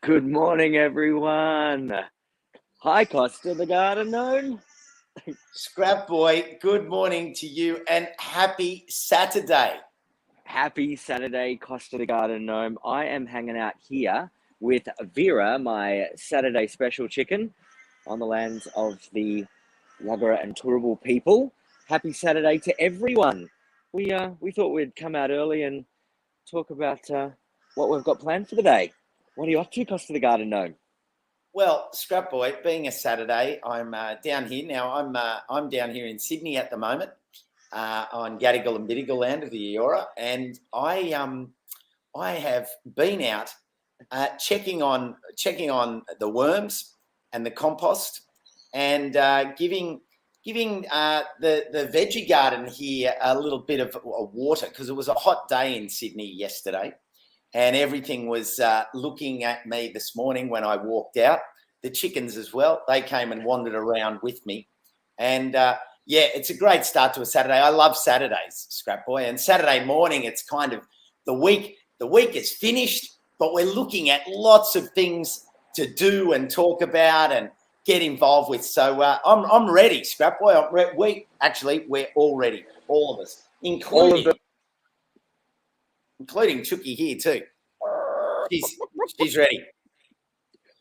Good morning, everyone. Hi, Costa the Garden Gnome. Scrapboy, good morning to you and happy Saturday. Happy Saturday, Costa the Garden Gnome. I am hanging out here with Vera, my Saturday special chicken, on the lands of the Yagara and Turrbal people. Happy Saturday to everyone. We thought we'd come out early and talk about what we've got planned for the day. What are you up to, Costa the Garden Gnome? Well, Scrapboy, being a Saturday, I'm down here now. I'm down here in Sydney at the moment, on Gadigal and Biddigal land of the Eora, and I have been out checking on the worms and the compost, and giving the veggie garden here a little bit of water, because it was a hot day in Sydney yesterday. And everything was looking at me this morning when I walked out. The chickens as well, they came and wandered around with me. And yeah, it's a great start to a Saturday. I love Saturdays, Scrapboy. And Saturday morning, it's kind of the week is finished, but we're looking at lots of things to do and talk about and get involved with. So I'm ready, Scrapboy. We're all ready, all of us, including Chucky here too. She's ready.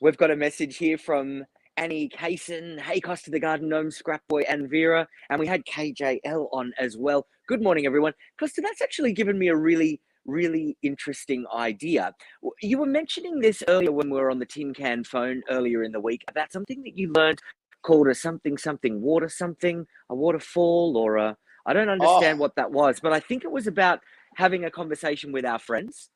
We've got a message here from Annie Kaysen. Hey, Costa the Garden Gnome, Scrapboy and Vera. And we had KJL on as well. Good morning, everyone. Costa, that's actually given me a really, really interesting idea. You were mentioning this earlier when we were on the tin can phone earlier in the week about something that you learned called a something, a waterfall, or a, I don't understand what that was, but I think it was about having a conversation with our friends.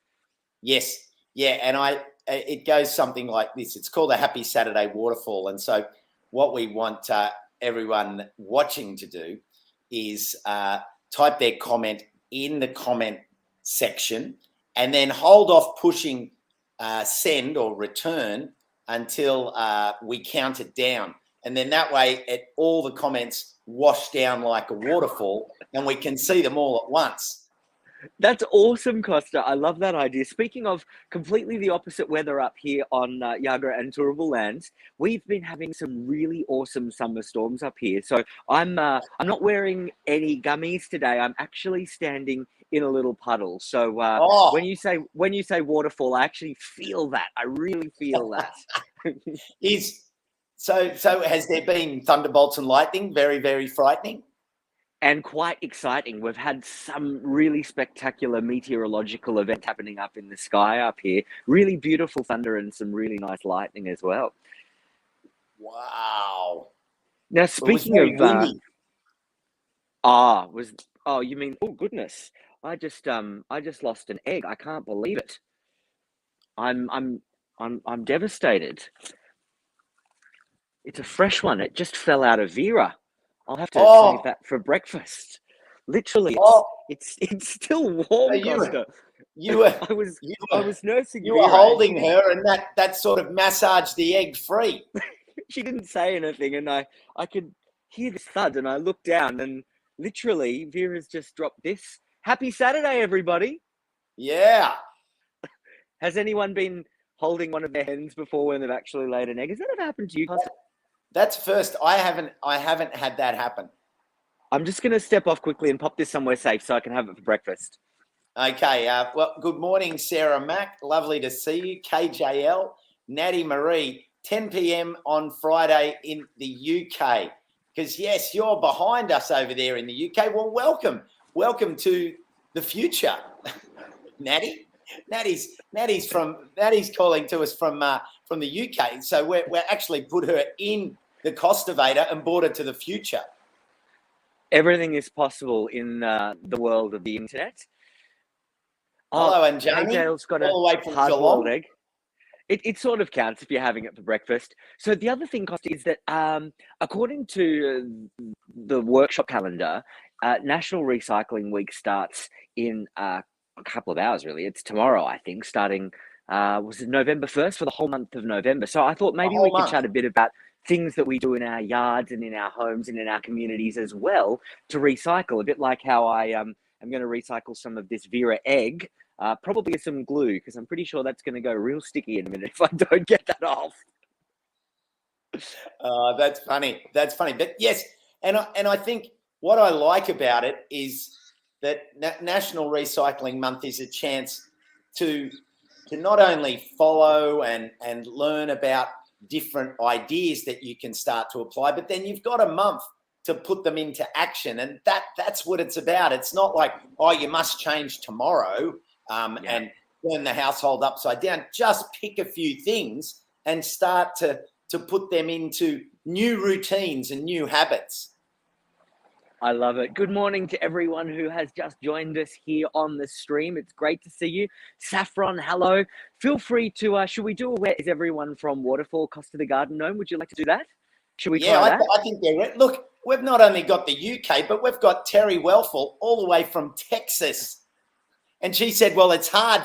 Yes. Yeah. And it goes something like this. It's called a Happy Saturday Waterfall. And so what we want everyone watching to do is type their comment in the comment section and then hold off pushing send or return until we count it down. And then that way all the comments wash down like a waterfall and we can see them all at once. That's awesome, Costa. I love that idea. Speaking of completely the opposite weather up here on Yagara and Turrbal lands, we've been having some really awesome summer storms up here. So I'm not wearing any gummies today. I'm actually standing in a little puddle. So when you say waterfall, I actually feel that. I really feel that. So has there been thunderbolts and lightning? Very, very frightening. And quite exciting. We've had some really spectacular meteorological event happening up in the sky up here. Really beautiful thunder and some really nice lightning as well. Wow. Now, speaking of you mean, oh goodness, I just lost an egg. I can't believe it. I'm devastated. It's a fresh one. It just fell out of Vera. I'll have to save that for breakfast. Literally, it's still warm, Costa. I was nursing. You were holding her, and that sort of massaged the egg free. She didn't say anything, and I could hear this thud, and I looked down, and literally, Vera's just dropped this. Happy Saturday, everybody! Yeah. Has anyone been holding one of their hens before when they've actually laid an egg? Has that ever happened to you, Costa? That's first. I haven't had that happen. I'm just going to step off quickly and pop this somewhere safe so I can have it for breakfast. Okay. Well, good morning, Sarah Mack. Lovely to see you. KJL, Natty Marie, 10 p.m. on Friday in the UK. Because, yes, you're behind us over there in the UK. Well, welcome. Welcome to the future, Natty. Natty's calling to us from the UK. So we're actually put her in the Costivator and brought her to the future. Everything is possible in the world of the internet. Hello, and Jamie. AJ's got all the way from Geelong. Egg. It sort of counts if you're having it for breakfast. So the other thing, Costa, is that according to the workshop calendar, National Recycling Week starts in a couple of hours, really. It's tomorrow, I think, starting, was it November 1st for the whole month of November? So I thought maybe we could chat a bit about things that we do in our yards and in our homes and in our communities as well to recycle, a bit like how I'm going to recycle some of this Vera egg probably some glue, because I'm pretty sure that's going to go real sticky in a minute if I don't get that off. That's funny. That's funny. But yes, and I think what I like about it is that National Recycling Month is a chance to not only follow and learn about different ideas that you can start to apply, but then you've got a month to put them into action. And that's what it's about. It's not like, oh, you must change tomorrow and turn the household upside down. Just pick a few things and start to put them into new routines and new habits. I love it. Good morning to everyone who has just joined us here on the stream. It's great to see you. Saffron, hello. Feel free to, should we do a where is everyone from Waterfall, Costa the Garden Gnome? Would you like to do that? Should we try that? I think they're right. Look, we've not only got the UK, but we've got Terry Wellfall all the way from Texas. And she said, well, it's hard.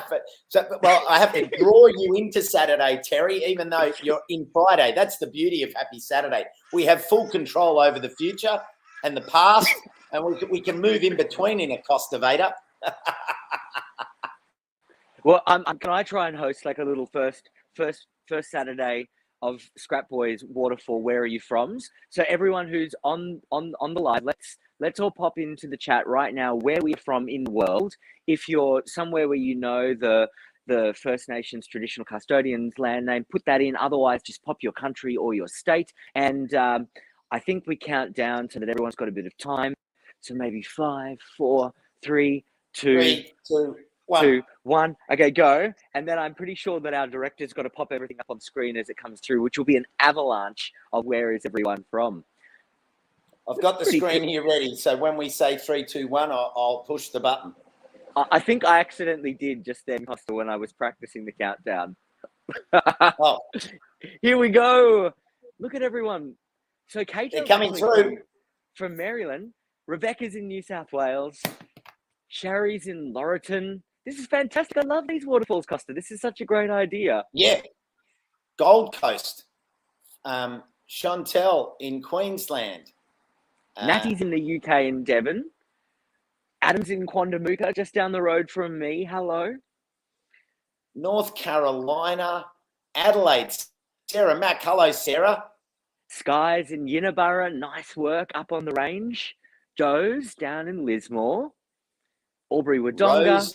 I have to draw you into Saturday, Terry, even though you're in Friday. That's the beauty of Happy Saturday. We have full control over the future and the past, and we can move in between in a Costivator. Well, can I try and host like a little first Saturday of Scrap Boys Waterfall? Where are you from? So everyone who's on the live, let's all pop into the chat right now where we're from in the world. If you're somewhere where you know the First Nations traditional custodians land name, put that in. Otherwise, just pop your country or your state. And I think we count down so that everyone's got a bit of time. So maybe 5, 4, 3, 2, 1. Okay, go. And then I'm pretty sure that our director's got to pop everything up on screen as it comes through, which will be an avalanche of where is everyone from. I've got the screen here ready. So when we say 3, 2, 1, I'll push the button. I think I accidentally did just then, Costa, when I was practicing the countdown. Oh. Here we go. Look at everyone. So Kate, they're coming through from Maryland. Rebecca's in New South Wales. Sherry's in Laurelton. This is fantastic. I love these waterfalls, Costa. This is such a great idea. Yeah. Gold Coast. Chantel in Queensland. Natty's in the UK in Devon. Adam's in Quandamooka, just down the road from me. Hello. North Carolina. Adelaide. Sarah Mack. Hello, Sarah. Sky's in Yinnaburra. Nice work up on the range. Joe's down in Lismore. Albury Wodonga.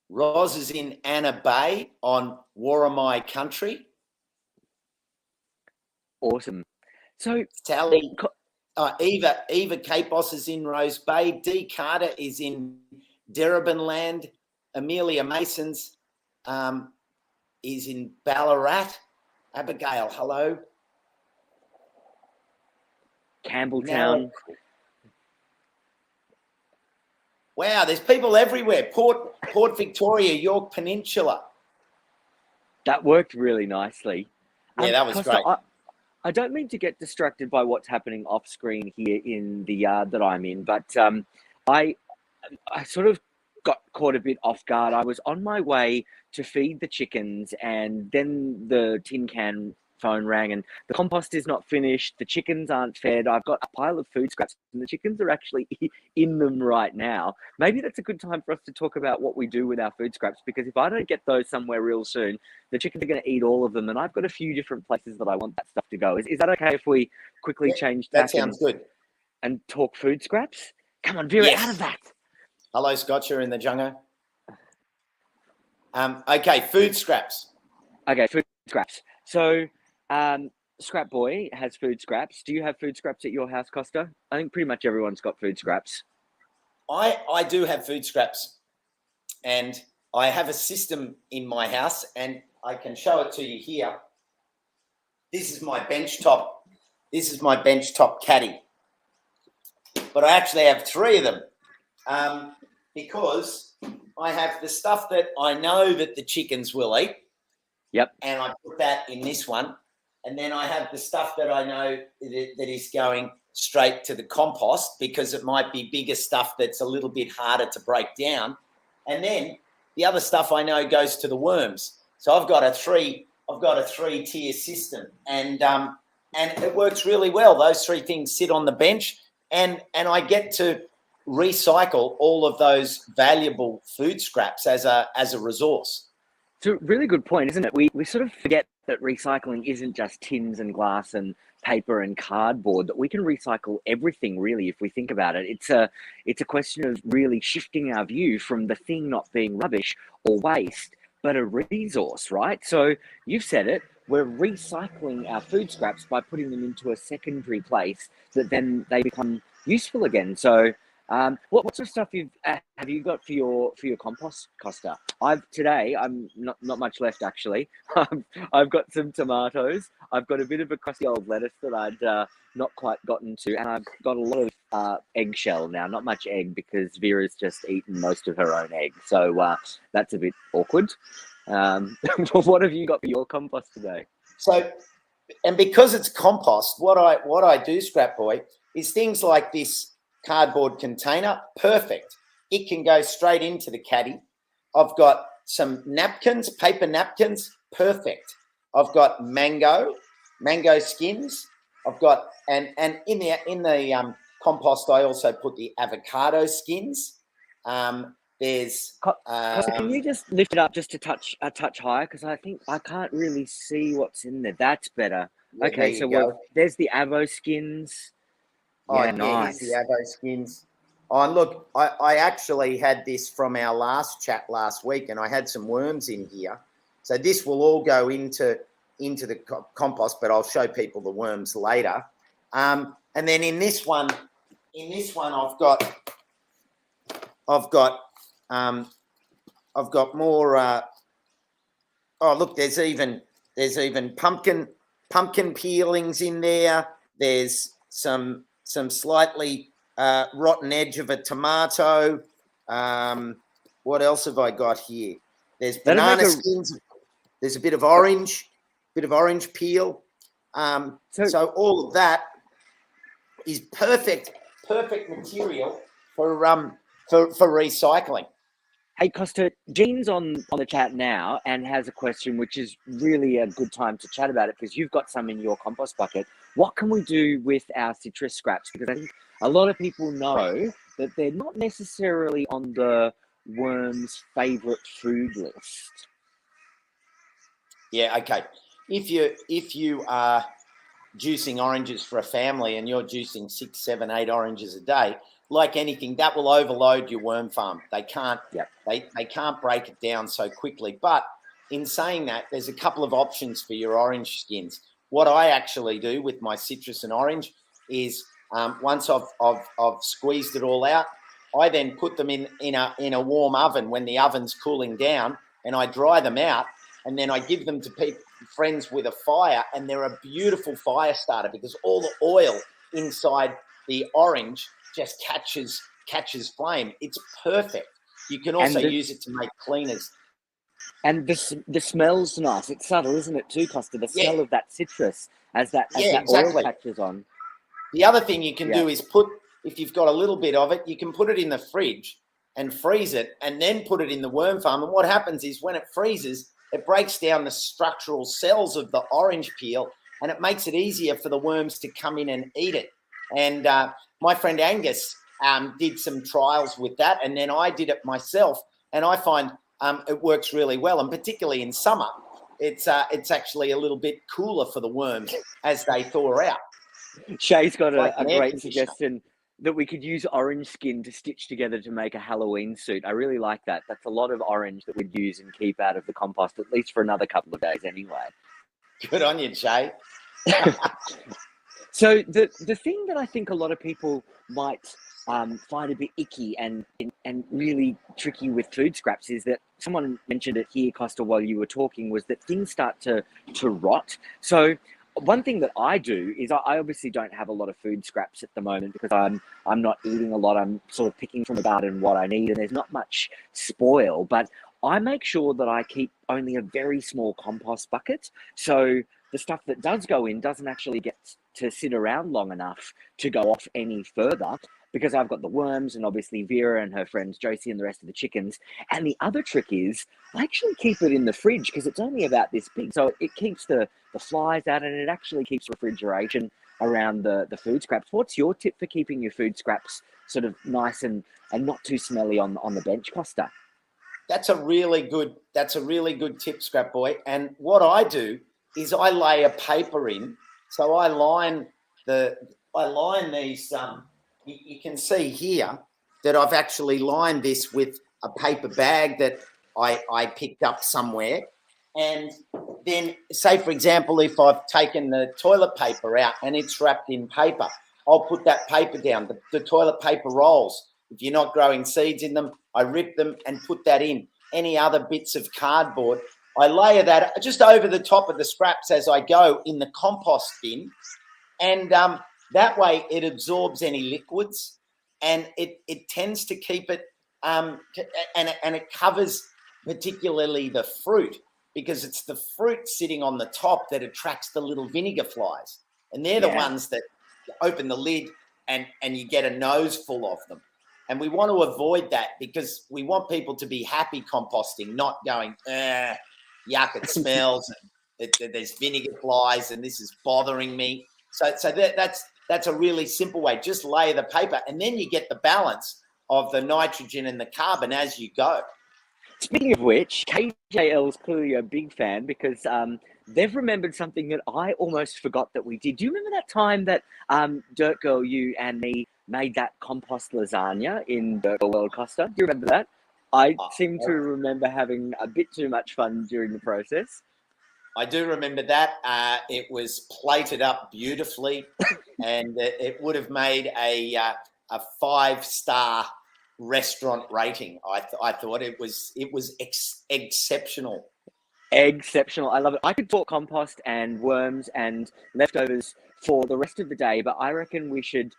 Roz is in Anna Bay on Warramai country. Awesome. So Sally, Eva Capos is in Rose Bay. Dee Carter is in Darebin Land. Amelia Masons is in Ballarat. Abigail, hello. Campbelltown. Wow, there's people everywhere. Port Victoria, York Peninsula. That worked really nicely. Yeah, that was Costa, great. I don't mean to get distracted by what's happening off screen here in the yard that I'm in, but I sort of got caught a bit off guard. I was on my way to feed the chickens, and then the tin can phone rang, and the compost is not finished. The chickens aren't fed. I've got a pile of food scraps, and the chickens are actually in them right now. Maybe that's a good time for us to talk about what we do with our food scraps, because if I don't get those somewhere real soon, the chickens are going to eat all of them, and I've got a few different places that I want that stuff to go. Is that okay if we quickly change that? Sounds good. And talk food scraps? Come on, Vera, out of that. Hello, Scott, you're in the jungle. Okay, food scraps. Okay, food scraps. So, Scrap Boy has food scraps. Do you have food scraps at your house, Costa? I think pretty much everyone's got food scraps. I do have food scraps, and I have a system in my house, and I can show it to you here. This is my bench top. This is my bench top caddy, but I actually have 3 of them because I have the stuff that I know that the chickens will eat. Yep. And I put that in this one. And then I have the stuff that I know that is going straight to the compost, because it might be bigger stuff that's a little bit harder to break down. And then the other stuff I know goes to the worms. So I've got a 3-tier system, and it works really well. Those 3 things sit on the bench, and I get to recycle all of those valuable food scraps as a resource. It's a really good point, isn't it? We sort of forget that recycling isn't just tins and glass and paper and cardboard, that we can recycle everything really if we think about it. It's a question of really shifting our view from the thing not being rubbish or waste, but a resource, right? So you've said it, we're recycling our food scraps by putting them into a secondary place that then they become useful again. So what sort of stuff have you got for your compost, Costa? I'm not much left actually. I've got some tomatoes. I've got a bit of a crusty old lettuce that I'd not quite gotten to, and I've got a lot of eggshell now. Not much egg because Vera's just eaten most of her own egg, so that's a bit awkward. What have you got for your compost today? So, and because it's compost, what I do, Scrap Boy, is things like this cardboard container. Perfect. It can go straight into the caddy. I've got some napkins, paper napkins. Perfect. I've got mango skins. I've got and in the compost I also put the avocado skins. There's Costa, can you just lift it up just a touch higher, because I think I can't really see what's in there. That's better. Okay, so there's the avo skins. Oh, yeah, nice. Here's the avo skins. Oh, and look, I actually had this from our last chat last week, and I had some worms in here. So this will all go into the compost, but I'll show people the worms later. And then in this one, I've got more. Oh, look, there's even pumpkin peelings in there. There's some slightly rotten edge of a tomato. What else have I got here? There's banana skins. There's a bit of orange peel. So all of that is perfect material for recycling. Hey, Costa, Jean's on the chat now and has a question, which is really a good time to chat about it because you've got some in your compost bucket. What can we do with our citrus scraps? Because I think a lot of people know that they're not necessarily on the worm's favourite food list. Yeah, okay. If you are juicing oranges for a family and you're juicing 6, 7, 8 oranges a day, like anything, that will overload your worm farm. They can't they can't break it down so quickly. But in saying that, there's a couple of options for your orange skins. What I actually do with my citrus and orange is once I've squeezed it all out, I then put them in a warm oven when the oven's cooling down, and I dry them out, and then I give them to friends with a fire, and they're a beautiful fire starter because all the oil inside the orange just catches flame. It's perfect. You can also use it to make cleaners. And the smell's nice. It's subtle, isn't it, too, Costa? The smell of that citrus as that oil catches on. The other thing you can do is if you've got a little bit of it, you can put it in the fridge and freeze it and then put it in the worm farm. And what happens is when it freezes, it breaks down the structural cells of the orange peel and it makes it easier for the worms to come in and eat it. And my friend Angus did some trials with that, and then I did it myself, and I find it works really well. And particularly in summer, it's actually a little bit cooler for the worms as they thaw out. Shay's got a great suggestion that we could use orange skin to stitch together to make a Halloween suit. I really like that. That's a lot of orange that we'd use and keep out of the compost, at least for another couple of days anyway. Good on you, Shay. So the thing that I think a lot of people might find a bit icky and really tricky with food scraps is that someone mentioned it here, Costa, while you were talking, was that things start to rot. So one thing that I do is I obviously don't have a lot of food scraps at the moment because I'm not eating a lot. I'm sort of picking from the garden what I need, and there's not much spoil. But I make sure that I keep only a very small compost bucket, so the stuff that does go in doesn't actually get to sit around long enough to go off any further, because I've got the worms and obviously Vera and her friends Josie and the rest of the chickens. And the other trick is I actually keep it in the fridge because it's only about this big. So it keeps the flies out and it actually keeps refrigeration around the food scraps. What's your tip for keeping your food scraps sort of nice and not too smelly on the bench, Costa? That's a really good tip, Scrap Boy. And what I do is I lay a paper in. So I line these. You can see here that I've actually lined this with a paper bag that I picked up somewhere. And then, say for example, if I've taken the toilet paper out and it's wrapped in paper, I'll put that paper down. The toilet paper rolls. If you're not growing seeds in them, I rip them and put that in. Any other bits of cardboard, I layer that just over the top of the scraps as I go in the compost bin. And that way it absorbs any liquids, and it tends to keep it, and it covers particularly the fruit, because it's the fruit sitting on the top that attracts the little vinegar flies. And they're the ones that open the lid and you get a nose full of them. And we want to avoid that, because we want people to be happy composting, not going, yuck, it smells, and there's vinegar flies, and this is bothering me. So that's a really simple way. Just layer the paper, and then you get the balance of the nitrogen and the carbon as you go. Speaking of which, KJL is clearly a big fan, because they've remembered something that I almost forgot that we did. Do you remember that time that Dirt Girl, you and me made that compost lasagna in Dirt Girl World, Costa? Do you remember that? I seem to remember having a bit too much fun during the process. I do remember that. It was plated up beautifully, and it would have made a 5-star restaurant rating. I thought it was exceptional. Exceptional. I love it. I could talk compost and worms and leftovers for the rest of the day, but I reckon we should.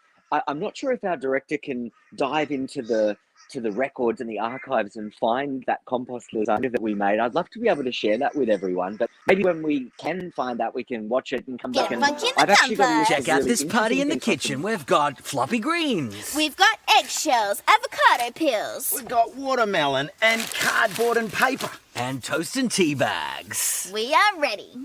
I'm not sure if our director can dive into the records and the archives and find that compost lasagna that we made. I'd love to be able to share that with everyone, but maybe when we can find that, we can watch it and come back. And I've actually got a list of check out really this party in the interesting kitchen. We've got floppy greens. We've got eggshells, avocado peels. We've got watermelon and cardboard and paper. And toast and tea bags. We are ready.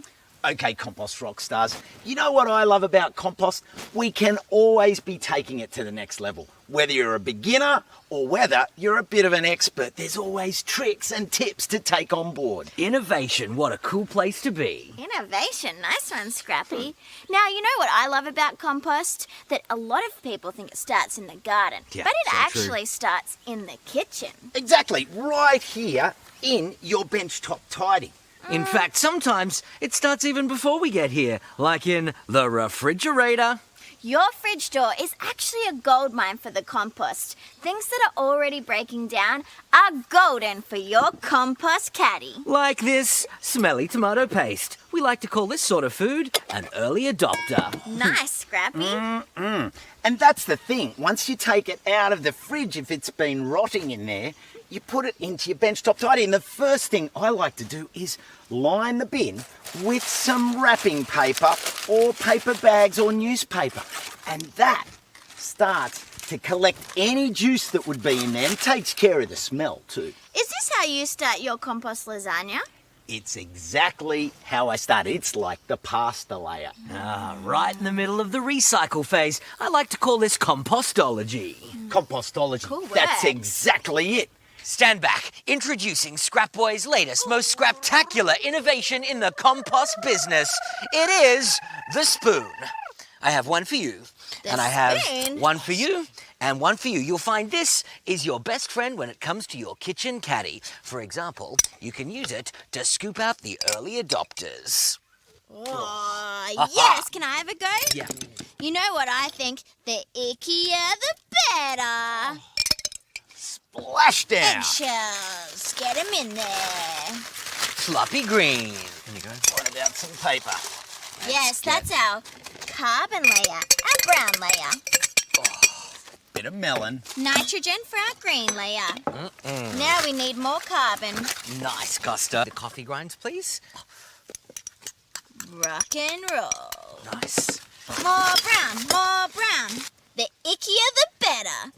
Okay, compost rock stars. You know what I love about compost? We can always be taking it to the next level. Whether you're a beginner or whether you're a bit of an expert, there's always tricks and tips to take on board. Innovation, what a cool place to be. Innovation, nice one, Scrappy. Now, you know what I love about compost? That a lot of people think it starts in the garden, Yeah, but it so actually starts in the kitchen. Exactly, right here in your benchtop tidy. In fact, sometimes it starts even before we get here, like in the refrigerator. Your fridge door is actually a gold mine for the compost. Things that are already breaking down are golden for your compost caddy. Like this smelly tomato paste. We like to call this sort of food an early adopter. Nice, Scrappy. And that's the thing. Once you take it out of the fridge, if it's been rotting in there, you put it into your benchtop tidy. And the first thing I like to do is line the bin with some wrapping paper or paper bags or newspaper. And that starts to collect any juice that would be in there and takes care of the smell too. Is this how you start your compost lasagna? It's exactly how I start. It's like the pasta layer. Right in the middle of the recycle phase. I like to call this compostology. Compostology. Cool word. That's exactly it. Stand back. Introducing Scrap Boy's latest, most scraptacular innovation in the compost business. It is the spoon. I have one for you. And I have spoon? one for you and one for you. You'll find this is your best friend when it comes to your kitchen caddy. For example, you can use it to scoop out the early adopters. Oh, yes. Can I have a go? Yeah. You know what I think? The ickier, the better. Splashdown. Eggshells. Get them in there. Floppy green. Here you go. What about some paper? Yes, that's our carbon layer, our brown layer. Bit of melon. Nitrogen for our green layer. Now we need more carbon. Nice, Costa. The coffee grinds, please. Rock and roll. Nice. More brown, more brown. The ickier, the better.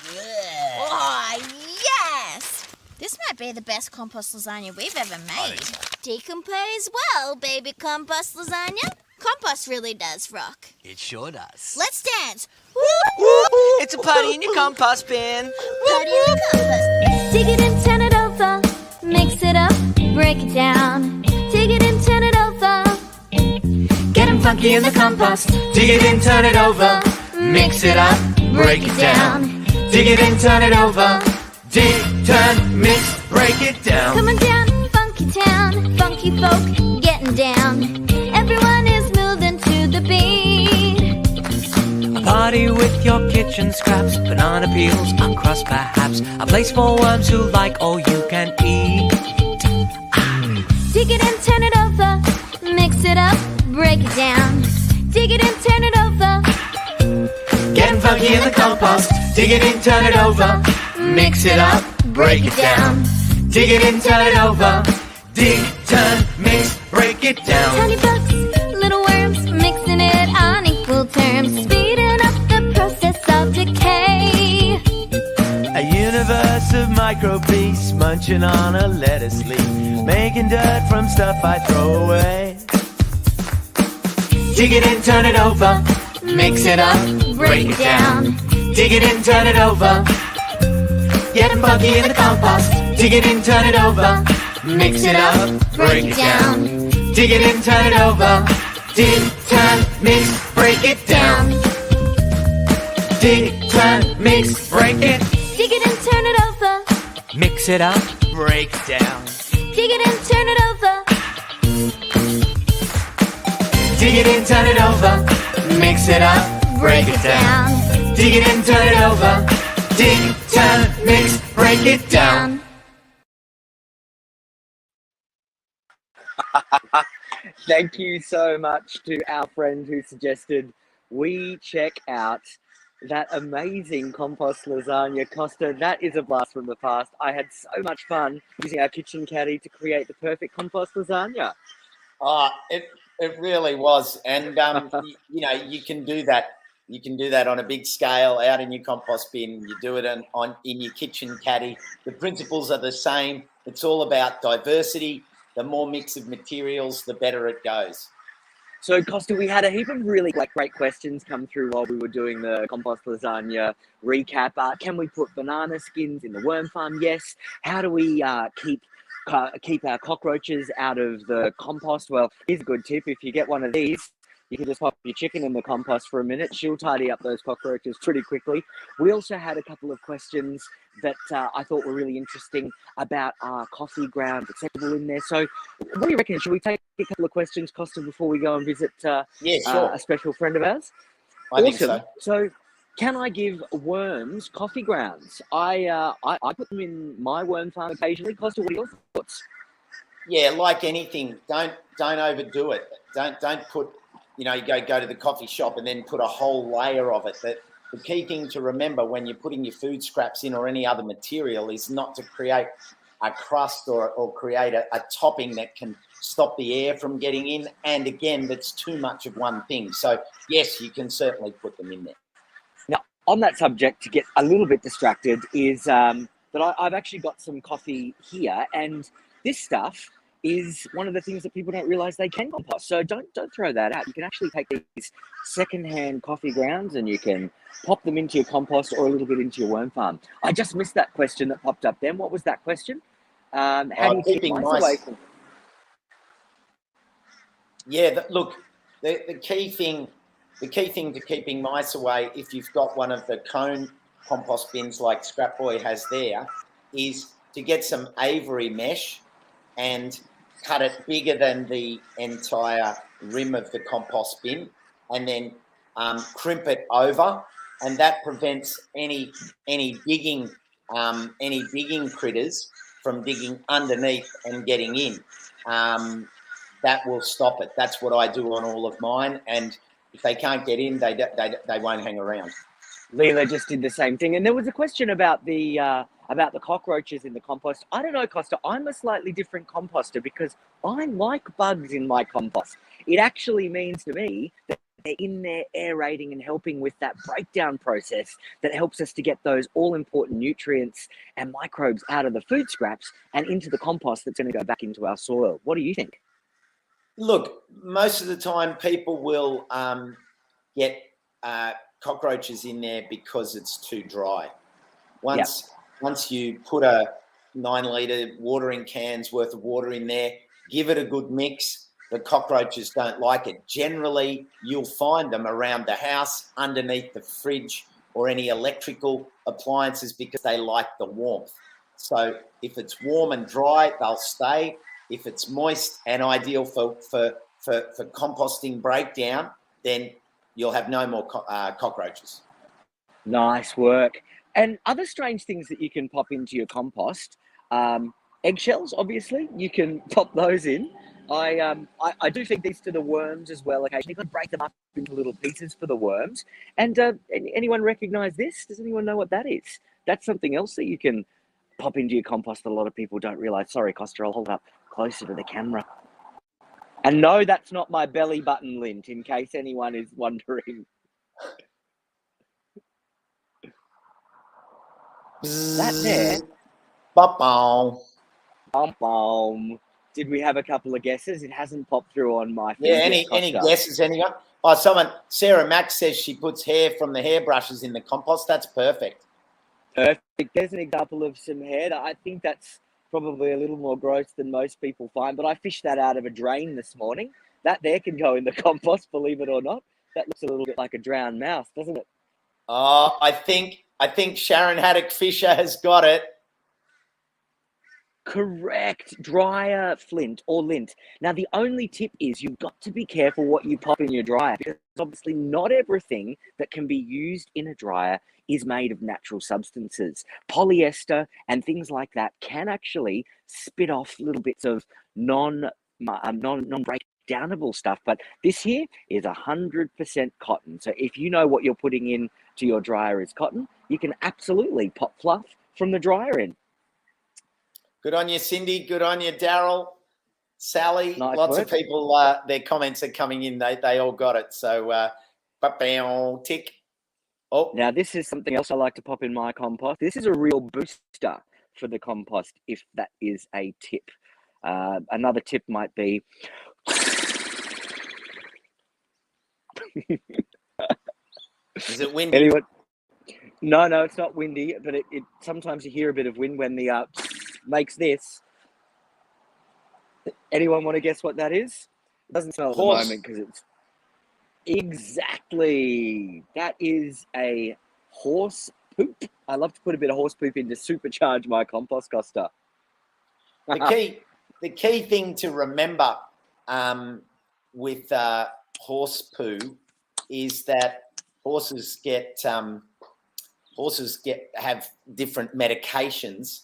Oh, yes! This might be the best compost lasagna we've ever made. Decompose well, baby compost lasagna. Compost really does rock. It sure does. Let's dance. It's a party in your compost bin. Party in the compost. Dig it and turn it over. Mix it up, break it down. Dig it and turn it over. Get 'em funky in the compost. Dig it in, turn it over. Mix it up, break it down. Dig it in, turn it over. Dig, turn, mix, break it down. Come on down, funky town. Funky folk getting down. Everyone is moving to the beat. A party with your kitchen scraps, banana peels, a crust perhaps. A place for worms who like all you can eat. Dig it and turn it over. Mix it up, break it down. Dig it and turn it over. Getting funky in the compost. Dig it in, turn it over. Mix it up, break it down. Dig it in, turn it over. Dig, turn, mix, break it down. Tiny bugs, little worms, mixing it on equal terms. Speeding up the process of decay. A universe of micro beasts munching on a lettuce leaf, making dirt from stuff I throw away. Dig it in, turn it over. Mix it up, break it down. Dig it in, turn it over. Getting funky in the compost. Dig it in, turn it over. Mix it up, break it down. Dig it in, turn it over. Dig, turn, mix, break it down. Dig, turn, mix, break it. Dig it and turn it over. Mix it up, break it down. Dig it and turn it over. Dig it in, turn it over. Mix it up, break it down. Dig it in, turn it over. Dig, turn, mix, break it down. Thank you so much to our friend who suggested we check out that amazing compost lasagna. Costa, that is a blast from the past. I had so much fun using our kitchen caddy to create the perfect compost lasagna. Oh, it really was, and you know, you can do that. You can do that on a big scale out in your compost bin. You do it in your kitchen caddy. The principles are the same. It's all about diversity. The more mix of materials, the better it goes. So, Costa, we had a heap of really great questions come through while we were doing the compost lasagna recap. Can we put banana skins in the worm farm? Yes. How do we keep our cockroaches out of the compost? Well, here's a good tip. If you get one of these, you can just pop your chicken in the compost for a minute. She'll tidy up those cockroaches pretty quickly. We also had a couple of questions that I thought were really interesting about coffee grounds acceptable in there. So what do you reckon? Should we take a couple of questions, Costa, before we go and visit Yeah, sure. a special friend of ours? I think so. So can I give worms coffee grounds? I put them in my worm farm occasionally. Costa, what are your thoughts? Yeah, like anything, don't overdo it. Don't put, you know, you go to the coffee shop and then put a whole layer of it. That the key thing to remember when you're putting your food scraps in or any other material is not to create a crust or create a topping that can stop the air from getting in. And again, that's too much of one thing. So yes, you can certainly put them in there. Now, on that subject, to get a little bit distracted, is that I've actually got some coffee here, and this stuff is one of the things that people don't realize they can compost. So don't throw that out. You can actually take these secondhand coffee grounds and you can pop them into your compost or a little bit into your worm farm. I just missed that question that popped up then. What was that question? How do you keep mice away from? Yeah, look, the key thing to keeping mice away, if you've got one of the cone compost bins like Scrapboy has there, is to get some Avery mesh and cut it bigger than the entire rim of the compost bin, and then crimp it over, and that prevents any digging critters from digging underneath and getting in. That will stop it. That's what I do on all of mine, and if they can't get in, they won't hang around. Leela just did the same thing, and there was a question about the cockroaches in the compost. I don't know, Costa. I'm a slightly different composter because I like bugs in my compost. It actually means to me that they're in there aerating and helping with that breakdown process that helps us to get those all-important nutrients and microbes out of the food scraps and into the compost that's going to go back into our soil. What do you think? Look, most of the time people will get cockroaches in there because it's too dry. Once you put a 9-litre watering can's worth of water in there, give it a good mix, the cockroaches don't like it. Generally, you'll find them around the house, underneath the fridge or any electrical appliances because they like the warmth. So if it's warm and dry, they'll stay. If it's moist and ideal for composting breakdown, then you'll have no more cockroaches. Nice work. And other strange things that you can pop into your compost, eggshells, obviously, you can pop those in. I do feed these to the worms as well occasionally. You can break them up into little pieces for the worms. And anyone recognize this? Does anyone know what that is? That's something else that you can pop into your compost that a lot of people don't realize. Sorry, Costa, I'll hold up closer to the camera. And no, that's not my belly button lint, in case anyone is wondering. That there. Ba-boom. Bum. Did we have a couple of guesses? It hasn't popped through on my feed. Yeah, any guesses, anyone? Oh, Sarah Max says she puts hair from the hairbrushes in the compost. That's perfect. Perfect. There's an example of some hair. I think that's probably a little more gross than most people find, but I fished that out of a drain this morning. That there can go in the compost, believe it or not. That looks a little bit like a drowned mouse, doesn't it? Oh, I think Sharon Haddock Fisher has got it. Correct. Dryer flint or lint. Now, the only tip is you've got to be careful what you pop in your dryer, because obviously not everything that can be used in a dryer is made of natural substances. Polyester and things like that can actually spit off little bits of non-breakdownable stuff. But this here is 100% cotton. So if you know what you're putting in to your dryer is cotton, you can absolutely pop fluff from the dryer in. Good on you, Cindy. Good on you, Daryl, Sally. Nice Lots work. of people, their comments are coming in. They all got it. So, tick. Oh, Now, this is something else I like to pop in my compost. This is a real booster for the compost, if that is a tip. Another tip might be... is it windy? Anyone? No, it's not windy, but it sometimes you hear a bit of wind when the makes this. Anyone want to guess what that is? It doesn't smell at the moment because it's exactly, that is a horse poop. I love to put a bit of horse poop in to supercharge my compost, Costa. The key thing to remember with horse poo is that horses have different medications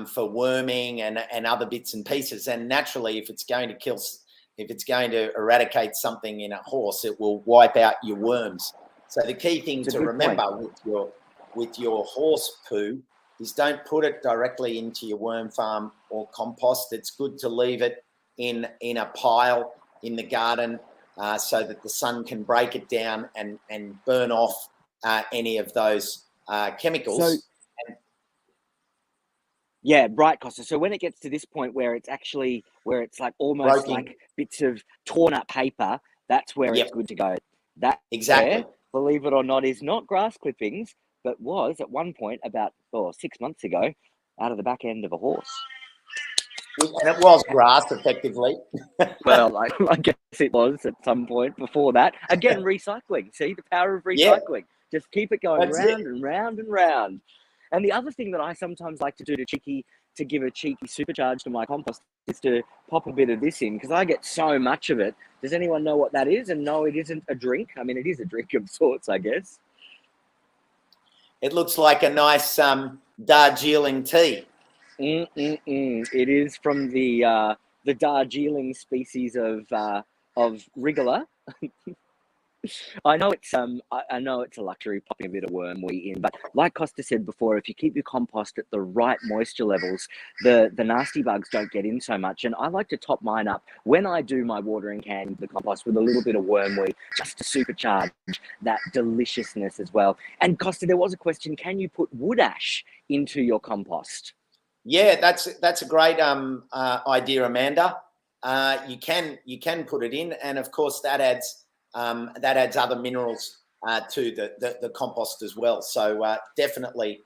for worming and other bits and pieces. And naturally, if it's going to eradicate something in a horse, it will wipe out your worms. So the key thing to remember with your horse poo is don't put it directly into your worm farm or compost. It's good to leave it in a pile in the garden so that the sun can break it down and burn off any of those chemicals. Yeah, right, Costa. So when it gets to this point where it's like almost broken, like bits of torn up paper, that's where it's good to go. That exactly, there, believe it or not, is not grass clippings, but was at one point about 6 months ago out of the back end of a horse. And it was grass, effectively. Well, I guess it was at some point before that. Again, recycling. See the power of recycling. Yeah. Just keep it going round and round and round. And the other thing that I sometimes like to do to give a cheeky supercharge to my compost is to pop a bit of this in, because I get so much of it. Does anyone know what that is? And no, it isn't a drink. I mean, it is a drink of sorts, I guess. It looks like a nice Darjeeling tea. It is from the Darjeeling species of wriggler. I know it's I know it's a luxury popping a bit of wormweed in, but like Costa said before, if you keep your compost at the right moisture levels, the nasty bugs don't get in so much. And I like to top mine up when I do my watering can into the compost with a little bit of wormweed, just to supercharge that deliciousness as well. And Costa, there was a question: can you put wood ash into your compost? Yeah, that's a great idea, Amanda. You can put it in, and of course that adds other minerals to the compost as well. So definitely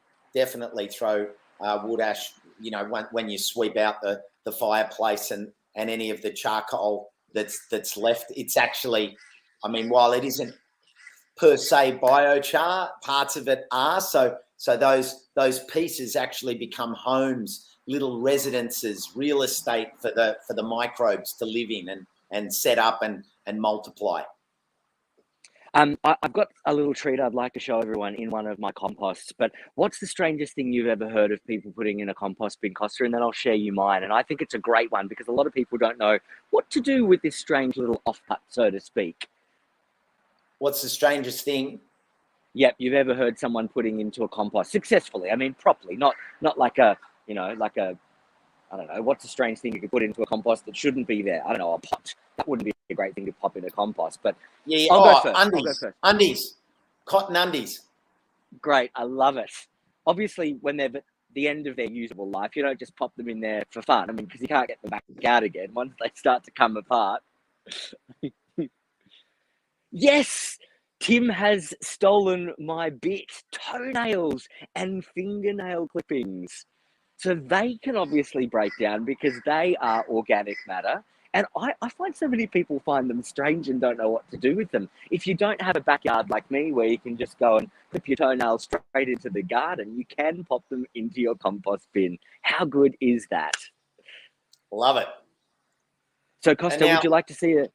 throw wood ash. You know, when you sweep out the fireplace and any of the charcoal that's left, it's actually, I mean, while it isn't per se biochar, parts of it are. So those pieces actually become homes, little residences, real estate for the microbes to live in and set up and multiply. I've got a little treat I'd like to show everyone in one of my composts, but what's the strangest thing you've ever heard of people putting in a compost bin, Costa? And then I'll share you mine. And I think it's a great one because a lot of people don't know what to do with this strange little offcut, so to speak. What's the strangest thing? Yep, you've ever heard someone putting into a compost successfully? I mean, properly, not like a, you know, like a, I don't know, what's a strange thing you could put into a compost that shouldn't be there? I don't know, a pot. That wouldn't be a great thing to pop in a compost, but Yeah, I'll go first. Undies, cotton undies. Great, I love it. Obviously, when they're at the end of their usable life, you don't just pop them in there for fun. I mean, because you can't get them back out again once they start to come apart. Yes! Tim has stolen my bit, toenails and fingernail clippings. So they can obviously break down because they are organic matter. And I find so many people find them strange and don't know what to do with them. If you don't have a backyard like me where you can just go and clip your toenails straight into the garden, you can pop them into your compost bin. How good is that? Love it. So Costa, would you like to see it?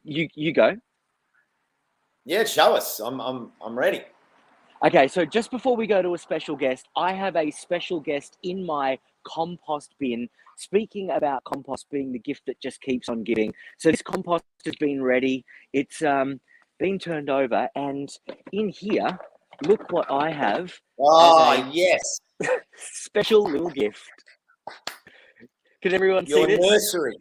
You go. Yeah, show us. I'm ready. Okay, so just before we go to a special guest, I have a special guest in my compost bin. Speaking about compost being the gift that just keeps on giving. So this compost has been ready. It's been turned over, and in here, look what I have. Oh, yes. Special little gift. Can everyone see Your this? nursery.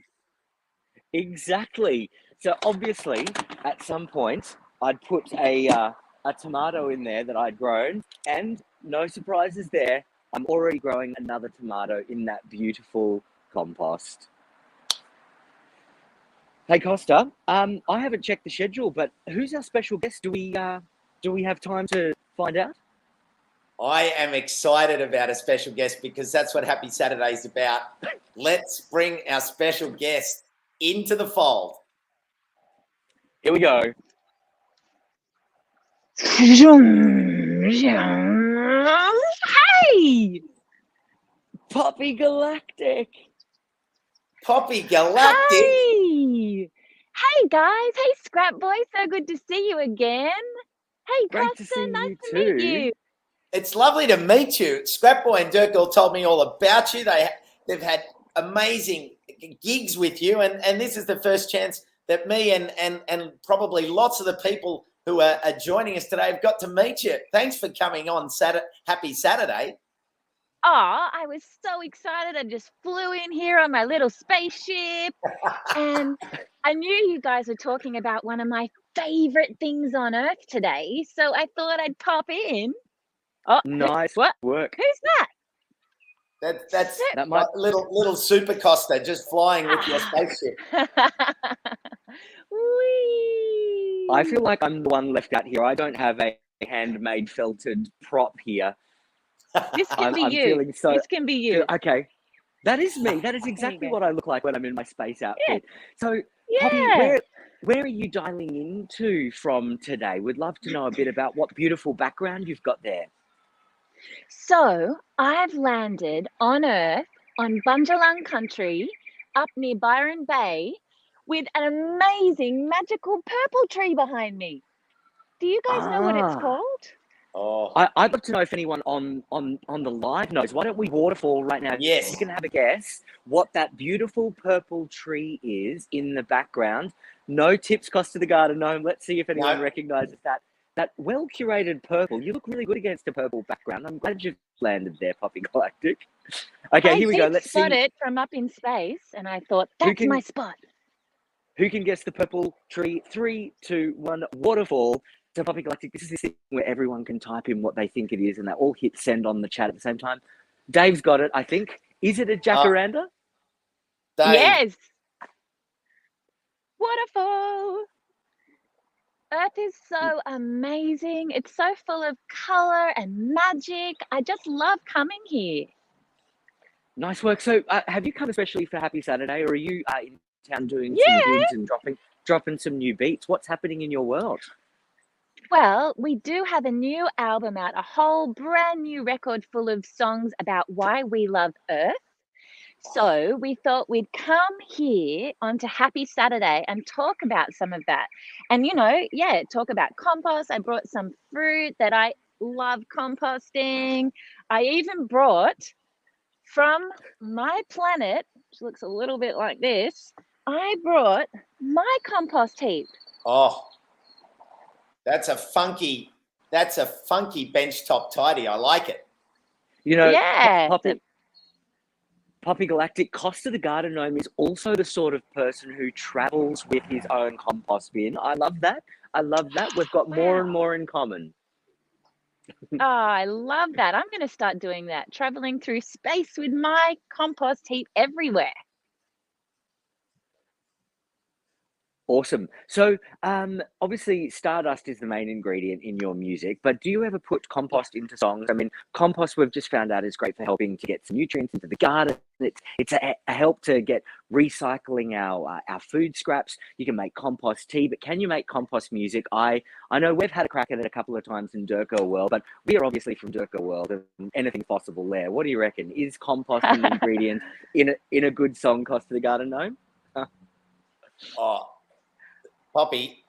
Exactly. So obviously, at some point, I'd put a tomato in there that I'd grown, and no surprises there. I'm already growing another tomato in that beautiful compost. Hey Costa, I haven't checked the schedule, but who's our special guest? Do we have time to find out? I am excited about a special guest because that's what Happy Saturday is about. Let's bring our special guest into the fold. Here we go. Hey! Poppy Galactic. Poppy Galactic. Hey! Hey guys, hey Scrap Boy, so good to see you again. Hey Great to Costa, see nice you to too. meet you. It's lovely to meet you. Scrap Boy and Dirk all told me all about you. They've had amazing gigs with you, and this is the first chance that me and probably lots of the people who are joining us today have got to meet you. Thanks for coming on Happy Saturday. Oh, I was so excited. I just flew in here on my little spaceship, and I knew you guys were talking about one of my favorite things on Earth today, so I thought I'd pop in. Oh, Nice what? work. Who's that? That's That might... little Super Costa just flying with your spaceship. Whee! I feel like I'm the one left out here. I don't have a handmade felted prop here. This can be I'm you. feeling so... This can be you. Okay. That is me. That is exactly what I look like when I'm in my space outfit. So, Yeah. Poppy, where are you dialing into from today? We'd love to know a bit about what beautiful background you've got there. So, I've landed on Earth, on Bunjalung country, up near Byron Bay, with an amazing magical purple tree behind me. Do you guys know what it's called? Oh, I'd love to know if anyone on the live knows. Why don't we waterfall right now? Yes. You can have a guess what that beautiful purple tree is in the background. No tips cost to the garden gnome. Let's see if anyone No. recognises that. That well-curated purple. You look really good against a purple background. I'm glad you've landed there, Poppy Galactic. Okay, here we go. Let's spot see it from up in space, and I thought, Who that's can- my spot. who can guess the purple tree. 3, 2, 1, waterfall. So Poppy Galactic, this is this thing where everyone can type in what they think it is, and they all hit send on the chat at the same time. Dave's got it, I think. Is it a jacaranda? Dave, Yes. Waterfall. Earth is so amazing. It's so full of color and magic. I just love coming here. Nice work. So have you come especially for Happy Saturday, or are you in town doing Yeah. some gigs and dropping some new beats? What's happening in your world? Well, we do have a new album out, a whole brand new record full of songs about why we love Earth. So we thought we'd come here onto Happy Saturday and talk about some of that. And, talk about compost. I brought some fruit that I love composting. I even brought from my planet, which looks a little bit like this, I brought my compost heap. Oh, that's a funky benchtop tidy. I like it. Yeah. Poppy Galactic, Costa the Garden Gnome is also the sort of person who travels with his own compost bin. I love that. We've got more and more in common. Oh, I love that. I'm going to start doing that, traveling through space with my compost heap everywhere. Awesome. So, obviously, stardust is the main ingredient in your music, but do you ever put compost into songs? I mean, compost we've just found out is great for helping to get some nutrients into the garden. It's a help to get recycling our food scraps. You can make compost tea, but can you make compost music? I know we've had a crack at it a couple of times in Durko World, but we are obviously from Durko World, and anything possible there. What do you reckon? Is compost an ingredient in a good song, Costa the Garden Gnome? Oh, Poppy,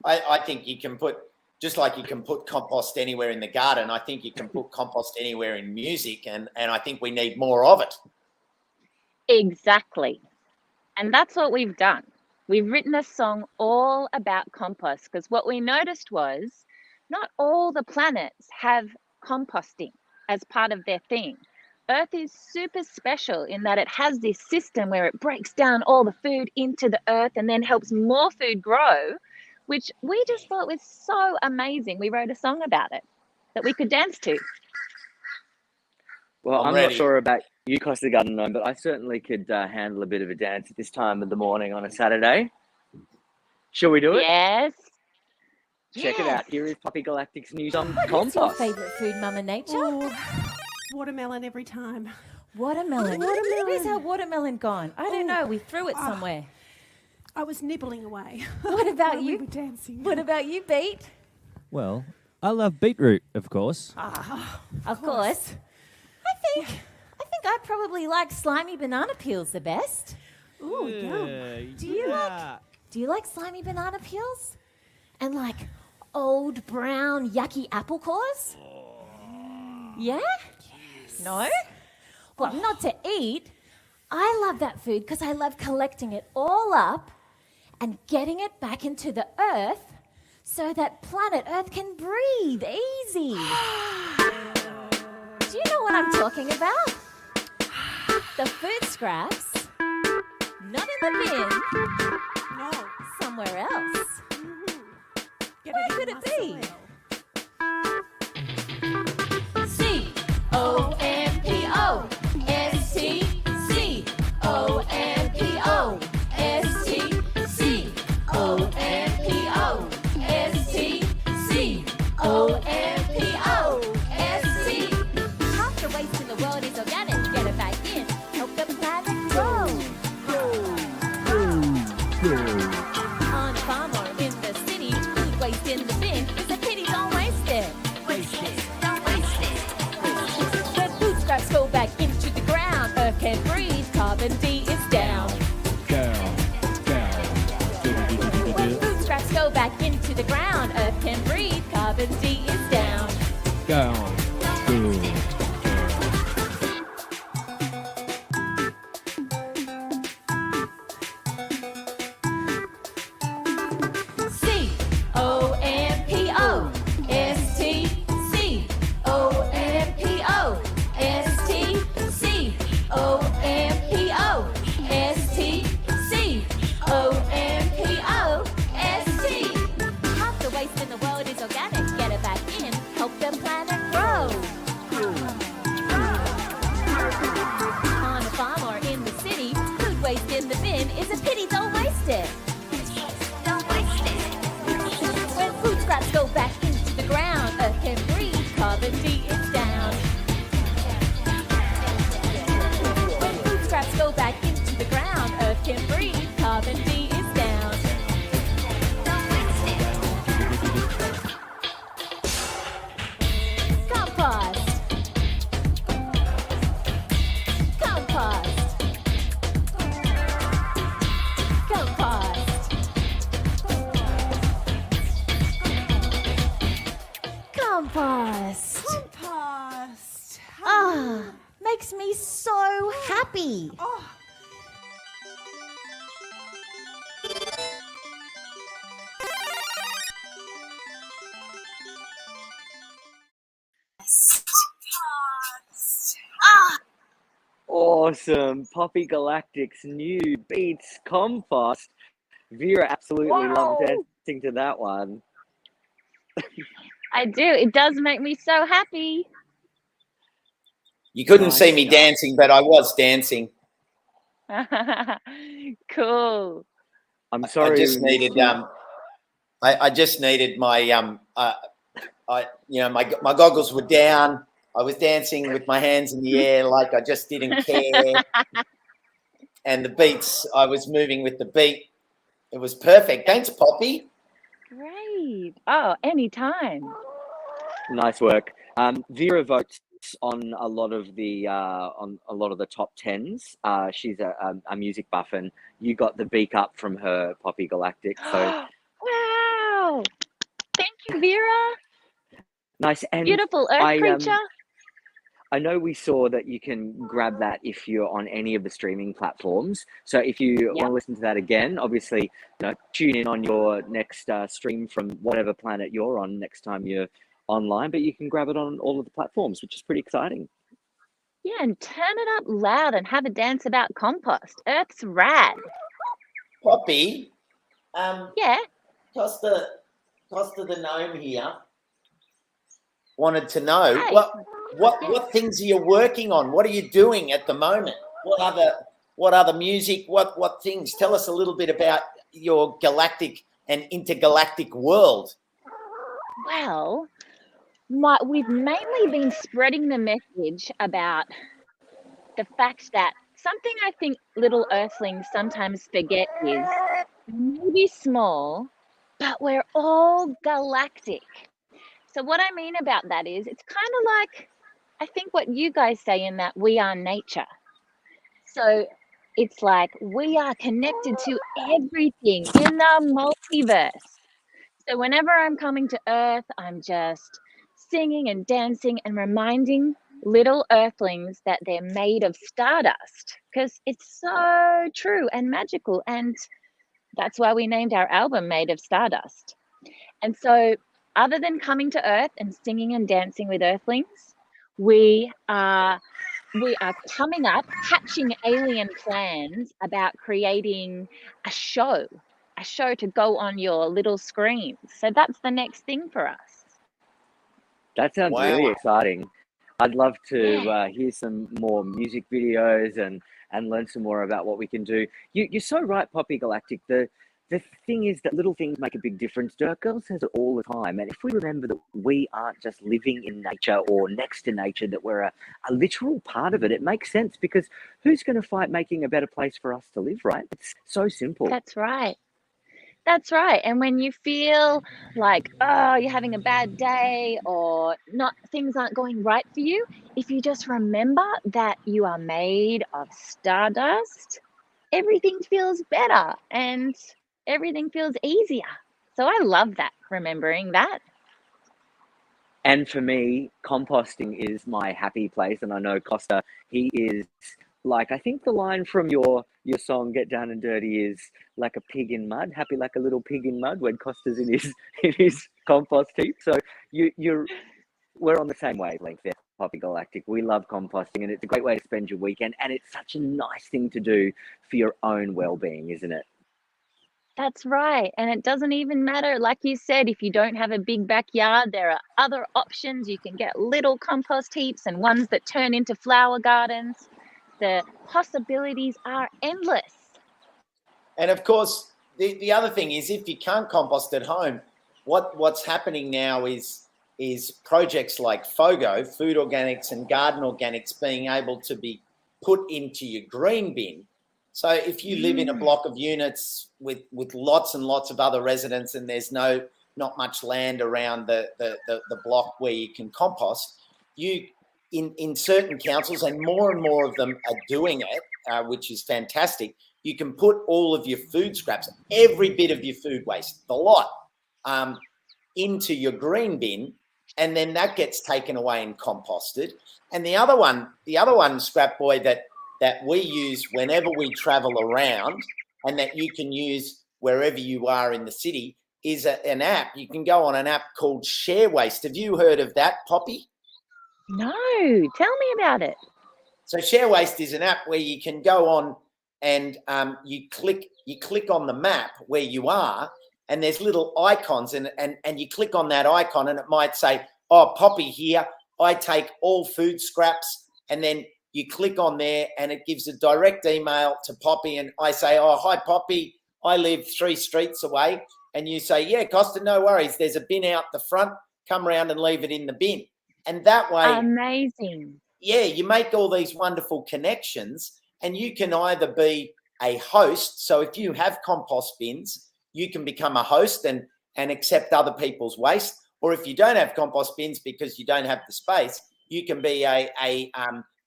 I think you can put, just like you can put compost anywhere in the garden, I think you can put compost anywhere in music, and I think we need more of it. Exactly. And that's what we've done. We've written a song all about compost because what we noticed was not all the planets have composting as part of their thing. Earth is super special in that it has this system where it breaks down all the food into the earth and then helps more food grow, which we just thought was so amazing. We wrote a song about it that we could dance to. Well, I'm ready. not sure about you, Costa the Garden Gnome, but I certainly could handle a bit of a dance at this time of the morning on a Saturday. Shall we do it? Yes. Check it out. Here is Poppy Galactic's new song, What's your Compost. favourite food, Mama Nature? Oh, watermelon every time. Watermelon. Watermelon. Where's our watermelon gone? I don't know. We threw it somewhere. I was nibbling away. What about while we you? were dancing. What about you, Beat? Well, I love beetroot, of course. Of course. I think I probably like slimy banana peels the best. Ooh, yum. Do you like slimy banana peels? And like old brown yucky apple cores? Yeah? No? Well, not to eat. I love that food because I love collecting it all up and getting it back into the earth so that planet Earth can breathe easy. Do you know what I'm talking about? The food scraps, not in the bin, No. somewhere else. Get Where in could my it be? soil. C-O-M-P-O-S-T, C-O-M-P-O-S-T, C-O-M-P-O-S-T, C-O-M-P-O-S-T. Half the waste in the world is organic. Get it back in. Help the planet grow. On a farm or in the city, food waste in the bin. It's a pity, don't waste it. Waste it, don't waste it. When food scraps go back into the ground, Earth can breathe, carbon D is down. When food scraps go back into the ground, Earth can breathe, carbon D is down. Go on. Good. C.O.M.P.O.S.T. C.O.M.P.O.S.T. C.O.M.P.O.S.T. C.O.M.P.O.S.T. Half the waste in the world is organic. Get it back in. Help the planet grow. On a farm or in the city, food waste in the bin is a pity. Don't waste it. When food scraps go back into the ground, Earth can breathe, carbon D is down. When food scraps go back into the ground, Earth can breathe, carbon D is down. Compost. Compost. Compost. Compost. Compost. Ah, makes me so happy. Oh, Awesome. Poppy Galactic's new beats Compost. Vera absolutely loved Wow. dancing to that one. I do. It does make me so happy. You couldn't Nice see me stuff. dancing, but I was dancing. Cool. I'm sorry. I just we missed needed you. I just needed my my goggles were down. I was dancing with my hands in the air like I just didn't care. And the beats, I was moving with the beat. It was perfect. Thanks, Poppy. Great. Oh, anytime. Nice work. Vera votes on a lot of the top tens. She's a music buff, and you got the beak up from her, Poppy Galactic. So Wow. Thank you, Vera. nice. And Beautiful earth creature. I know we saw that you can grab that if you're on any of the streaming platforms. So if you want to listen to that again, obviously, tune in on your next stream from whatever planet you're on next time you're online. But you can grab it on all of the platforms, which is pretty exciting. Yeah, and turn it up loud and have a dance about compost. Earth's rad. Poppy. Yeah. Costa the gnome here wanted to know Hey. what things are you working on? What are you doing at the moment? What other music? What things? Tell us a little bit about your galactic and intergalactic world. Well, we've mainly been spreading the message about the fact that something I think little earthlings sometimes forget is maybe small, but we're all galactic. So what I mean about that is it's kind of like, I think what you guys say in that we are nature. So it's like we are connected to everything in the multiverse. So whenever I'm coming to Earth, I'm just singing and dancing and reminding little earthlings that they're made of stardust, because it's so true and magical. And that's why we named our album Made of Stardust. And so other than coming to Earth and singing and dancing with earthlings, we are coming up, hatching alien plans about creating a show to go on your little screens. So that's the next thing for us. That sounds Wow. really exciting. I'd love to hear some more music videos and learn some more about what we can do. You're so right, Poppy Galactic. The thing is that little things make a big difference. Dirt Girl says it all the time. And if we remember that we aren't just living in nature or next to nature, that we're a literal part of it, it makes sense, because who's going to fight making a better place for us to live, right? It's so simple. That's right. That's right. And when you feel like, oh, you're having a bad day or things aren't going right for you, if you just remember that you are made of stardust, everything feels better and everything feels easier. So I love that, remembering that. And for me, composting is my happy place. And I know Costa, he is like, I think the line from your song "Get Down and Dirty" is like a pig in mud, happy like a little pig in mud when Costa's in his in his compost heap. So you're we're on the same wavelength there, Poppy Galactic. We love composting, and it's a great way to spend your weekend. And it's such a nice thing to do for your own well-being, isn't it? That's right. And it doesn't even matter, like you said, if you don't have a big backyard, there are other options. You can get little compost heaps and ones that turn into flower gardens. The possibilities are endless. And of course, the other thing is, if you can't compost at home, what's happening now is projects like FOGO, Food Organics and Garden Organics, being able to be put into your green bin. So if you live in a block of units with lots and lots of other residents, and there's not much land around the block where you can compost, you in certain councils, and more of them are doing it, which is fantastic. You can put all of your food scraps, every bit of your food waste, the lot, into your green bin, and then that gets taken away and composted. And the other one, Scrap Boy, that we use whenever we travel around, and that you can use wherever you are in the city, is an app. You can go on an app called Share Waste. Have you heard of that, Poppy? No, tell me about it. So Share Waste is an app where you can go on and you click on the map where you are, and there's little icons, and you click on that icon, and it might say, oh, Poppy here, I take all food scraps, and then you click on there and it gives a direct email to Poppy, and I say, oh, hi, Poppy, I live 3 streets away. And you say, yeah, Costa, no worries. There's a bin out the front. Come around and leave it in the bin. And that way, amazing. Yeah, you make all these wonderful connections, and you can either be a host. So if you have compost bins, you can become a host and accept other people's waste. Or if you don't have compost bins because you don't have the space, you can be a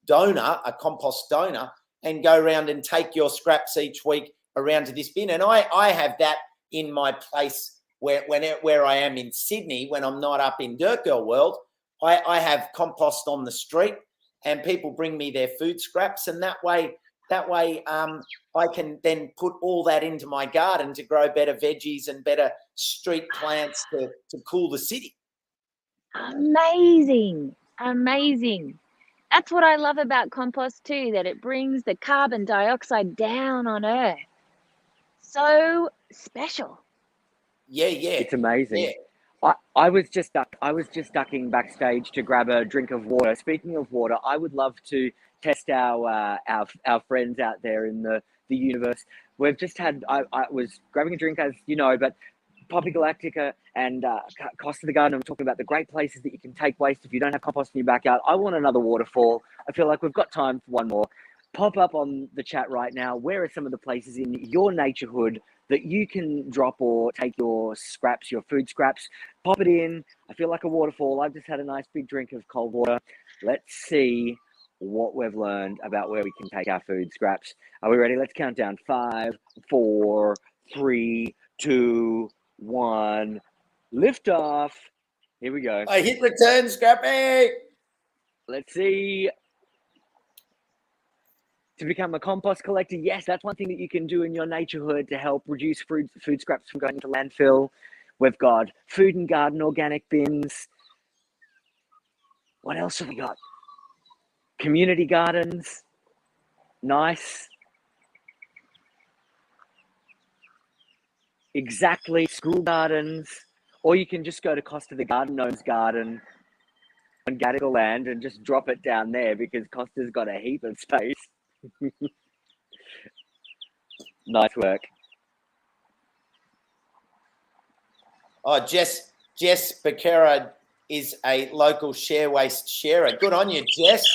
donor, a compost donor, and go around and take your scraps each week around to this bin. And I have that in my place where I am in Sydney, when I'm not up in Dirt Girl World. I have compost on the street, and people bring me their food scraps, and that way I can then put all that into my garden to grow better veggies and better street plants to cool the city. Amazing. That's what I love about compost too, that it brings the carbon dioxide down on Earth. So special. Yeah. It's amazing. Yeah. I was just ducking backstage to grab a drink of water. Speaking of water, I would love to test our friends out there in the universe. We've just had, I was grabbing a drink, as you know, but Poppy Galactica and Costa the Garden, I'm talking about the great places that you can take waste if you don't have compost in your backyard. I want another waterfall. I feel like we've got time for one more. Pop up on the chat right now. Where are some of the places in your neighborhood that you can drop or take your scraps, your food scraps? Pop it in. I feel like a waterfall. I've just had a nice big drink of cold water. Let's see what we've learned about where we can take our food scraps. Are we ready? Let's count down. 5, 4, 3, 2, 1. Lift off. Here we go. I hit return, Scrappy. Let's see. To become a compost collector, yes, that's one thing that you can do in your neighborhood to help reduce food scraps from going into landfill. We've got food and garden organic bins. What else have we got? Community gardens. Nice. Exactly. School gardens. Or you can just go to Costa the Garden Gnome's garden on Gadigal land and just drop it down there, because Costa's got a heap of space. Nice work. Oh, Jess Becerra is a local Share Waste sharer. Good on you, Jess.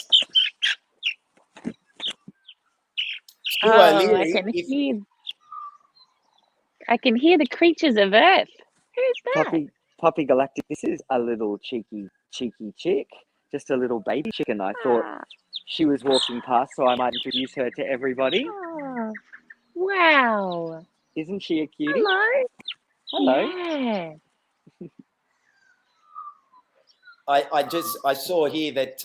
I can hear the creatures of Earth. Who's that? Poppy Galactic, this is a little cheeky chick, just a little baby chicken. I thought she was walking past, so I might introduce her to everybody. Oh, wow. Isn't she a cutie? Hello. Hello. Yeah. I saw here that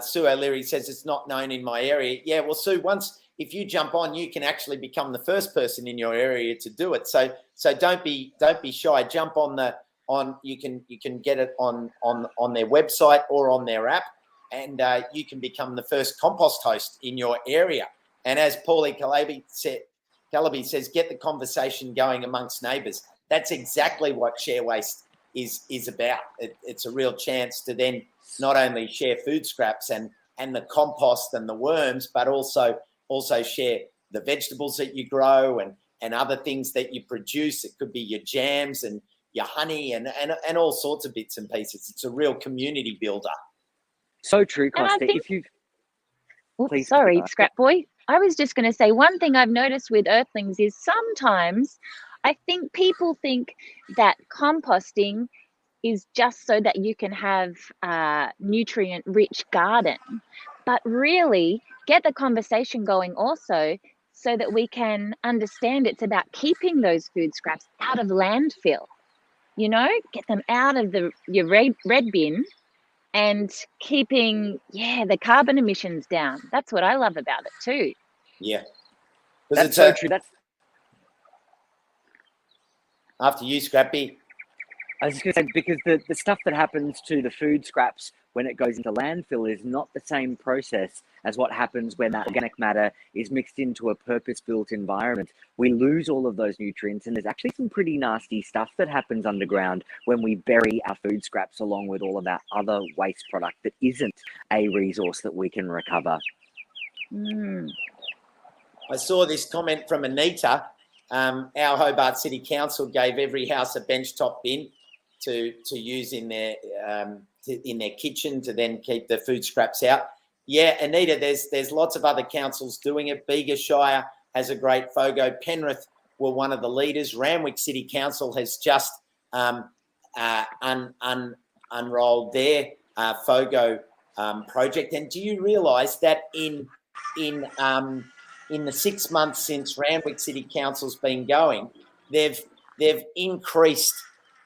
Sue O'Leary says it's not known in my area. Yeah, well, Sue, if you jump on, you can actually become the first person in your area to do it. So don't be shy. Jump on you can get it on their website or on their app, and you can become the first compost host in your area. And as Paulie Calabi says, get the conversation going amongst neighbours. That's exactly what Share Waste is about. It's a real chance to then not only share food scraps and the compost and the worms, but also share the vegetables that you grow and other things that you produce. It could be your jams and your honey and all sorts of bits and pieces. It's a real community builder. So true, And I Costa. think- If you Oops, sorry, Scrap Boy. I was just going to say one thing I've noticed with earthlings is sometimes I think people think that composting is just so that you can have a nutrient-rich garden, but really get the conversation going also so that we can understand it's about keeping those food scraps out of landfill. You know, get them out of your red bin and keeping the carbon emissions down. That's what I love about it too. Yeah, that's so true. That's after you, Scrappy. I was just going to say, because the stuff that happens to the food scraps when it goes into landfill is not the same process as what happens when that organic matter is mixed into a purpose-built environment. We lose all of those nutrients, and there's actually some pretty nasty stuff that happens underground when we bury our food scraps along with all of that other waste product that isn't a resource that we can recover. I saw this comment from Anita. Our Hobart City Council gave every house a benchtop bin to use in their kitchen to then keep the food scraps out. Yeah, Anita, there's lots of other councils doing it. Bega Shire has a great FOGO. Penrith were one of the leaders. Randwick City Council has just unrolled their FOGO project. And do you realise that in the 6 months since Randwick City Council's been going, they've increased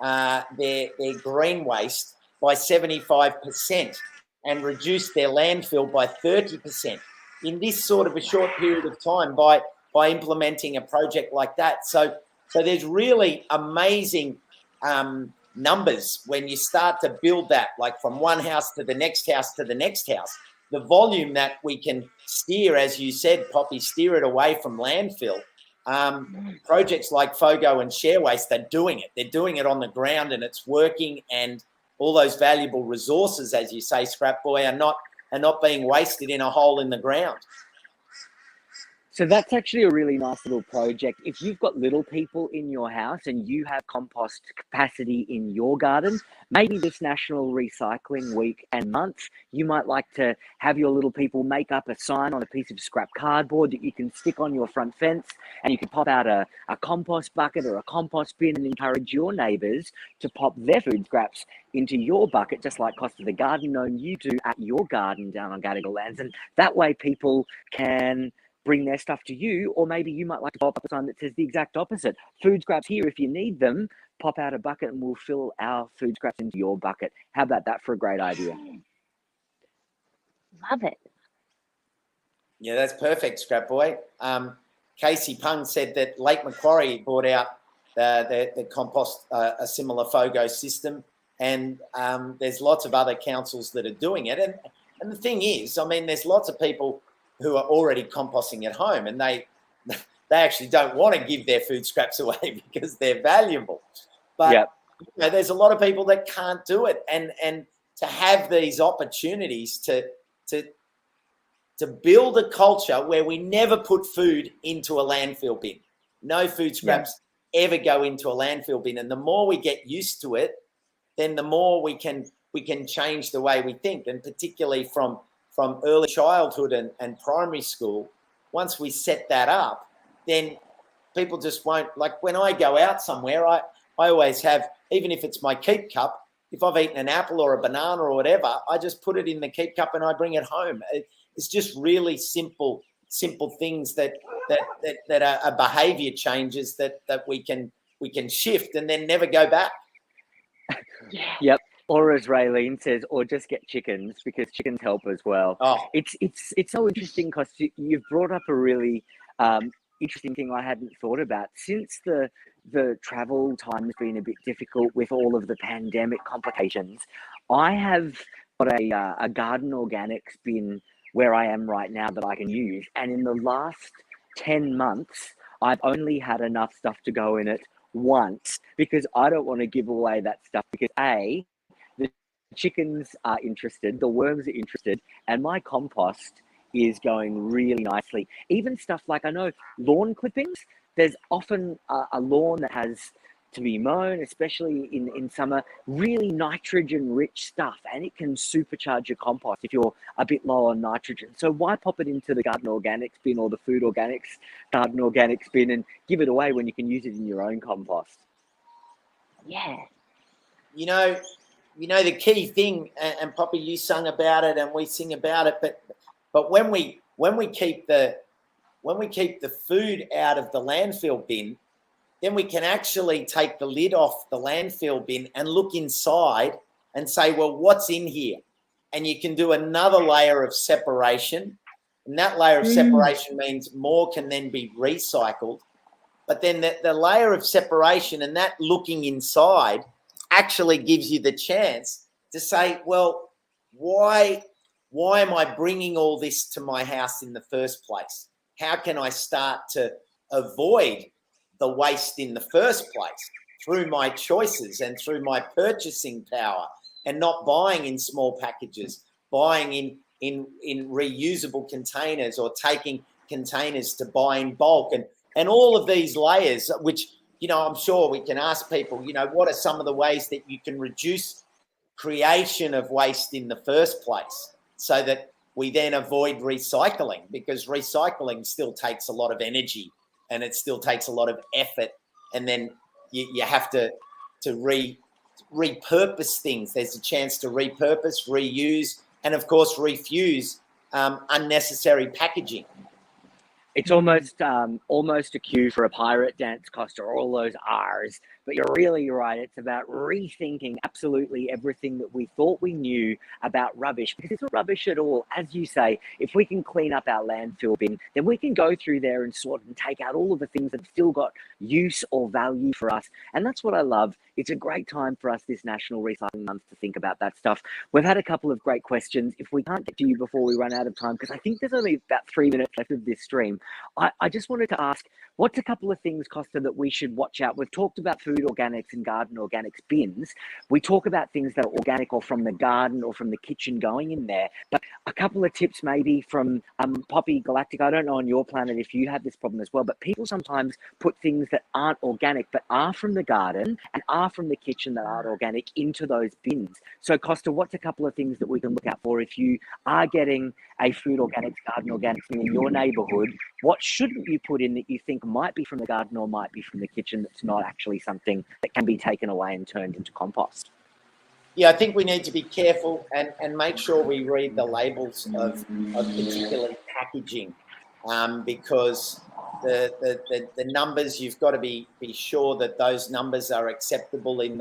their green waste by 75% and reduced their landfill by 30% in this sort of a short period of time by implementing a project like that. So there's really amazing numbers when you start to build that, like from one house to the next house to the next house. The volume that we can steer, as you said, Poppy, steer it away from landfill. Projects like FOGO and Share Waste, they're doing it. They're doing it on the ground and it's working, and all those valuable resources, as you say, Scrap Boy, are not being wasted in a hole in the ground. So that's actually a really nice little project. If you've got little people in your house and you have compost capacity in your garden, maybe this National Recycling Week and month, you might like to have your little people make up a sign on a piece of scrap cardboard that you can stick on your front fence, and you can pop out a compost bucket or a compost bin and encourage your neighbours to pop their food scraps into your bucket, just like Costa the Garden Gnome you do at your garden down on Gadigal lands. And that way people can bring their stuff to you, or maybe you might like to pop up a sign that says the exact opposite. Food scraps here if you need them, pop out a bucket and we'll fill our food scraps into your bucket. How about that for a great idea? Love it. Yeah, that's perfect, Scrap Boy. Casey Pung said that Lake Macquarie brought out the compost, a similar FOGO system, and there's lots of other councils that are doing it. And the thing is, I mean, there's lots of people who are already composting at home, and they actually don't want to give their food scraps away because they're valuable. But you know, there's a lot of people that can't do it, and to have these opportunities to build a culture where we never put food into a landfill bin. No food scraps ever go into a landfill bin, and the more we get used to it, then the more we can change the way we think, and particularly from early childhood and primary school. Once we set that up, then people just won't, like when I go out somewhere, I always have, even if it's my keep cup, if I've eaten an apple or a banana or whatever, I just put it in the keep cup and I bring it home. It's just really simple things that are behavior changes that we can shift and then never go back. Yep. Or as Raylene says, or just get chickens because chickens help as well. Oh, It's so interesting because you've brought up a really interesting thing I hadn't thought about. Since the travel time has been a bit difficult with all of the pandemic complications, I have got a garden organics bin where I am right now that I can use. And in the last 10 months, I've only had enough stuff to go in it once because I don't want to give away that stuff because A, the chickens are interested, the worms are interested, and my compost is going really nicely. Even stuff like, I know lawn clippings, there's often a lawn that has to be mown, especially in summer, really nitrogen rich stuff, and it can supercharge your compost if you're a bit low on nitrogen. So why pop it into the garden organics bin or the food organics garden organics bin and give it away when you can use it in your own compost? Yeah. you know, the key thing, and Poppy, you sung about it, and we sing about it, but when we keep the food out of the landfill bin, then we can actually take the lid off the landfill bin and look inside and say, well, what's in here? And you can do another layer of separation. And that layer of separation means more can then be recycled. But then the layer of separation and that looking inside actually gives you the chance to say, well, why am I bringing all this to my house in the first place? How can I start to avoid the waste in the first place through my choices and through my purchasing power and not buying in small packages, buying in reusable containers or taking containers to buy in bulk and all of these layers, which, I'm sure we can ask people, what are some of the ways that you can reduce creation of waste in the first place so that we then avoid recycling, because recycling still takes a lot of energy and it still takes a lot of effort. And then you have to repurpose things. There's a chance to repurpose, reuse, and of course, refuse unnecessary packaging. It's almost a cue for a pirate dance, Costa, all those R's. But you're really right. It's about rethinking absolutely everything that we thought we knew about rubbish, because it's not rubbish at all. As you say, if we can clean up our landfill bin, then we can go through there and sort and take out all of the things that still got use or value for us. And that's what I love. It's a great time for us this National Recycling Month to think about that stuff. We've had a couple of great questions. If we can't get to you before we run out of time, because I think there's only about 3 minutes left of this stream, I just wanted to ask, what's a couple of things, Costa, that we should watch out? We've talked about food organics and garden organics bins. We talk about things that are organic or from the garden or from the kitchen going in there. But a couple of tips maybe from Poppy Galactic. I don't know on your planet if you have this problem as well, but people sometimes put things that aren't organic but are from the garden and are from the kitchen that aren't organic into those bins. So, Costa, what's a couple of things that we can look out for if you are getting a food organics, garden organics bin in your neighbourhood? What shouldn't you put in that you think might be from the garden or might be from the kitchen that's not actually something that can be taken away and turned into compost? Yeah, I think we need to be careful and make sure we read the labels of particularly packaging, because the numbers, you've got to be sure that those numbers are acceptable in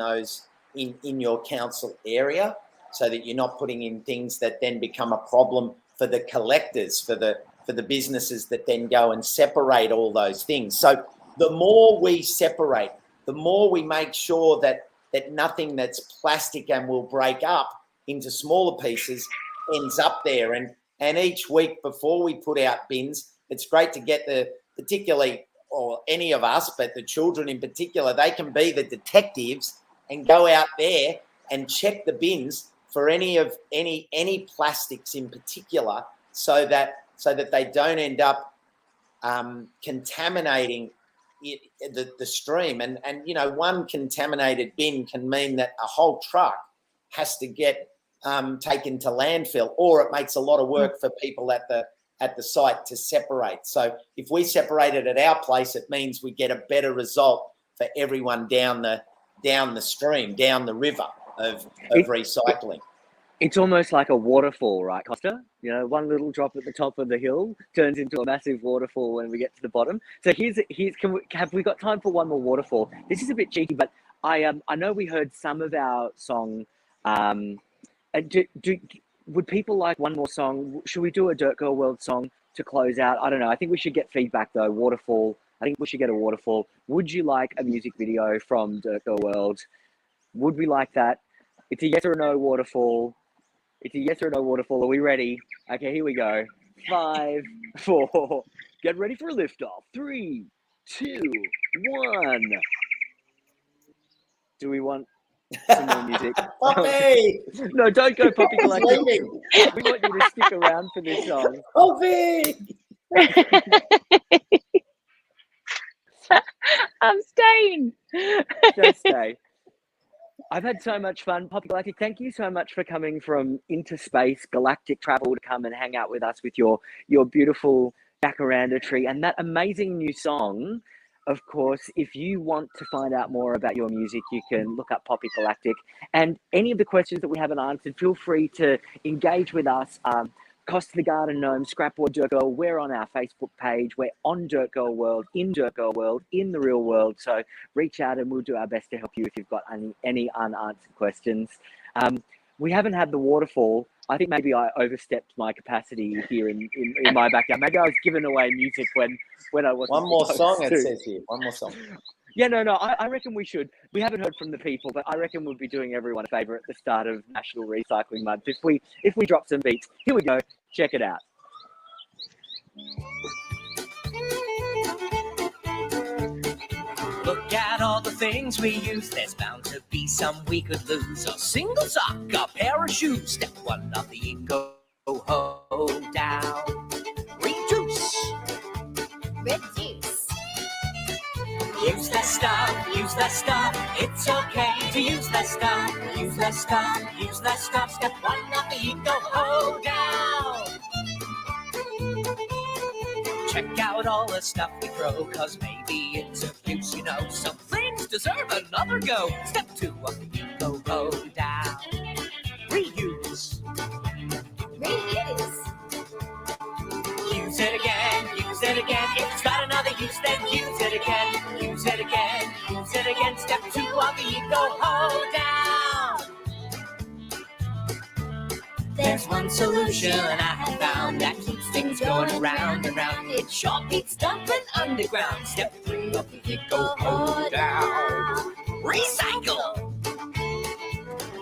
your council area, so that you're not putting in things that then become a problem for the collectors, for the businesses that then go and separate all those things. So the more we separate, the more we make sure that nothing that's plastic and will break up into smaller pieces ends up there. And each week before we put out bins, it's great to get particularly, or any of us, but the children in particular, they can be the detectives and go out there and check the bins for any plastics in particular, so that they don't end up contaminating the stream. And one contaminated bin can mean that a whole truck has to get taken to landfill, or it makes a lot of work for people at the site to separate. So if we separate it at our place, it means we get a better result for everyone down the stream, down the river of recycling. It's almost like a waterfall, right, Costa? One little drop at the top of the hill turns into a massive waterfall when we get to the bottom. So have we got time for one more waterfall? This is a bit cheeky, but I know we heard some of our song Would people like one more song? Should we do a Dirt Girl World song to close out? I don't know. I think we should get feedback though. Waterfall. I think we should get a waterfall. Would you like a music video from Dirt Girl World? Would we like that? It's a yes or no waterfall. It's a yes or no waterfall. Are we ready? Okay, here we go. 5, 4. Get ready for a liftoff. 3, 2, 1. Do we want some more music? Poppy! No, don't go Poppy He's Galactic. leaving. We want you to stick around for this song. Poppy! I'm staying. Just stay. I've had so much fun. Poppy Galactic, thank you so much for coming from interspace galactic travel to come and hang out with us with your beautiful jacaranda tree and that amazing new song. Of course, if you want to find out more about your music, you can look up Poppy Galactic. And any of the questions that we haven't answered, feel free to engage with us. Cost the Garden Gnome, Scrapboy, Dirt Girl, we're on our Facebook page. We're on Dirt Girl World, in Dirt Girl World, in the real world. So reach out and we'll do our best to help you if you've got any unanswered questions. We haven't had the waterfall. I think maybe I overstepped my capacity here in my backyard. Maybe I was giving away music when I wasn't. One more song, it to. says here. One more song. Yeah, no, I reckon we should. We haven't heard from the people, but I reckon we'll be doing everyone a favour at the start of National Recycling Month. If we drop some beats, here we go. Check it out. Look at all the things we use. There's bound to be some we could lose. A single sock, a pair of shoes. Step one of the go down. Reduce. Reduce. Use less stuff, use less stuff. It's okay to use less stuff. Use less stuff, use less stuff. Step one of the go down. Check out all the stuff we throw, cause maybe it's abuse, you know. Some things deserve another go. Step two of the go down. Reuse. Reuse. Use it again, use it again. If it's got another use, then use it again. Use it again, use it again. Step two of the go down. There's one solution I have found that keeps things going around and round. It sure beats dumping underground. Step three of the go down. Recycle.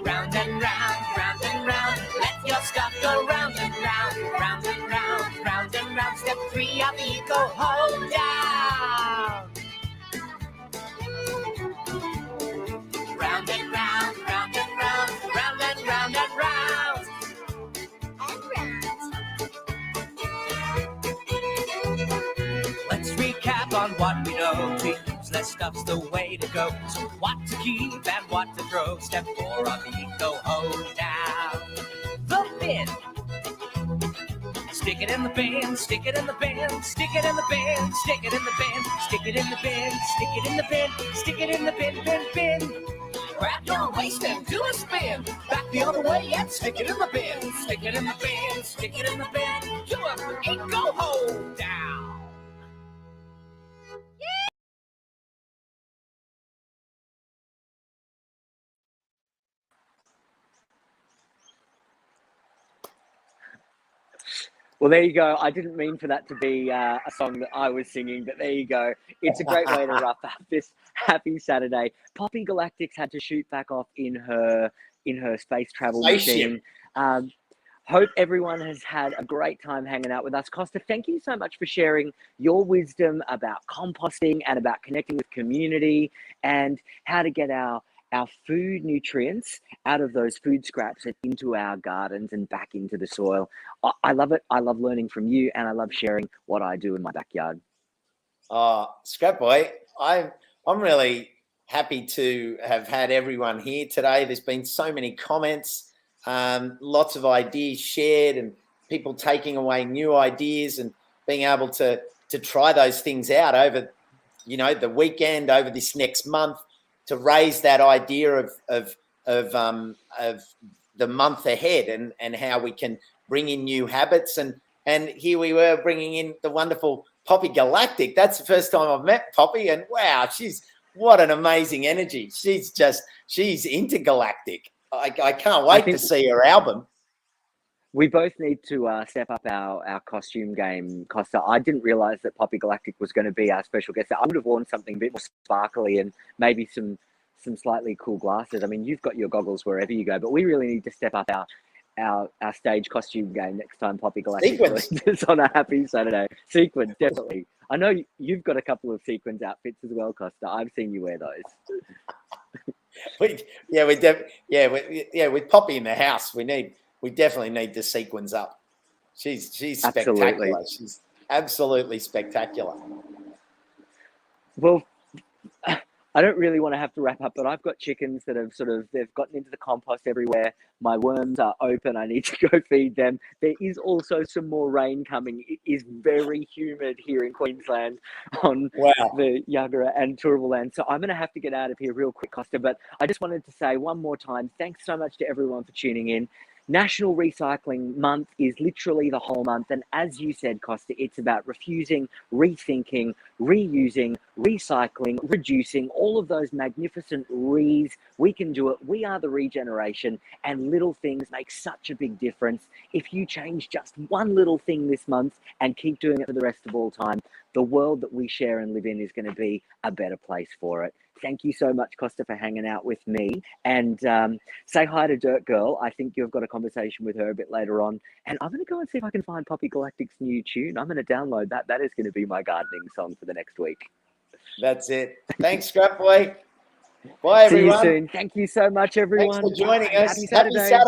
Round and round, round and round. Let your stuff go round and round, round and round, round and round. Step three of the go down. Round and round, round and round, round and round and round. Let's recap on what we know. To use less stuff's the way to go. So what to keep and what to throw. Step four on the go down. The bin. Stick it in the bin, stick it in the bin, stick it in the bin, stick it in the bin, stick it in the bin, stick it in the bin, stick it in the bin, bin. Grab your waste and do a spin. Back the other way and stick it in the bin. Stick it in the bin, stick it in the bin. Do a go down. Well, there you go. I didn't mean for that to be a song that I was singing, but there you go. It's a great way to wrap up this happy Saturday. Poppy Galactic's had to shoot back off in her space travel machine. Hope everyone has had a great time hanging out with us. Costa, thank you so much for sharing your wisdom about composting and about connecting with community and how to get our food nutrients out of those food scraps and into our gardens and back into the soil. I love it. I love learning from you and I love sharing what I do in my backyard. Oh, Scrapboy, I'm really happy to have had everyone here today. There's been so many comments, lots of ideas shared and people taking away new ideas and being able to try those things out over, the weekend, over this next month, to raise that idea of the month ahead and how we can bring in new habits. And here we were bringing in the wonderful Poppy Galactic. That's the first time I've met Poppy, and wow, what an amazing energy. She's intergalactic. I can't I wait to think- see her album. We both need to step up our costume game, Costa. I didn't realize that Poppy Galactic was going to be our special guest. I would have worn something a bit more sparkly and maybe some slightly cool glasses. I mean, you've got your goggles wherever you go, but we really need to step up our stage costume game next time Poppy Galactic Sequins. joins us on a happy Saturday. Sequins, definitely. I know you've got a couple of sequins outfits as well, Costa. I've seen you wear those. With Poppy in the house, we definitely need to sequins up. She's spectacular. Absolutely. She's absolutely spectacular. Well, I don't really want to have to wrap up, but I've got chickens that have they've gotten into the compost everywhere. My worms are open. I need to go feed them. There is also some more rain coming. It is very humid here in Queensland on the Yagara and Turrbal land. So I'm going to have to get out of here real quick, Costa. But I just wanted to say one more time, thanks so much to everyone for tuning in. National Recycling Month is literally the whole month. And as you said, Costa, it's about refusing, rethinking, reusing, recycling, reducing, all of those magnificent re's. We can do it. We are the regeneration, and little things make such a big difference. If you change just one little thing this month and keep doing it for the rest of all time, the world that we share and live in is going to be a better place for it. Thank you so much, Costa, for hanging out with me. And say hi to Dirt Girl. I think you've got a conversation with her a bit later on. And I'm going to go and see if I can find Poppy Galactic's new tune. I'm going to download that. That is going to be my gardening song for the next week. That's it. Thanks, Scrapboy. Bye, everyone. See you soon. Thank you so much, everyone. Thanks for joining Bye. us. Happy Happy Saturday. Saturday.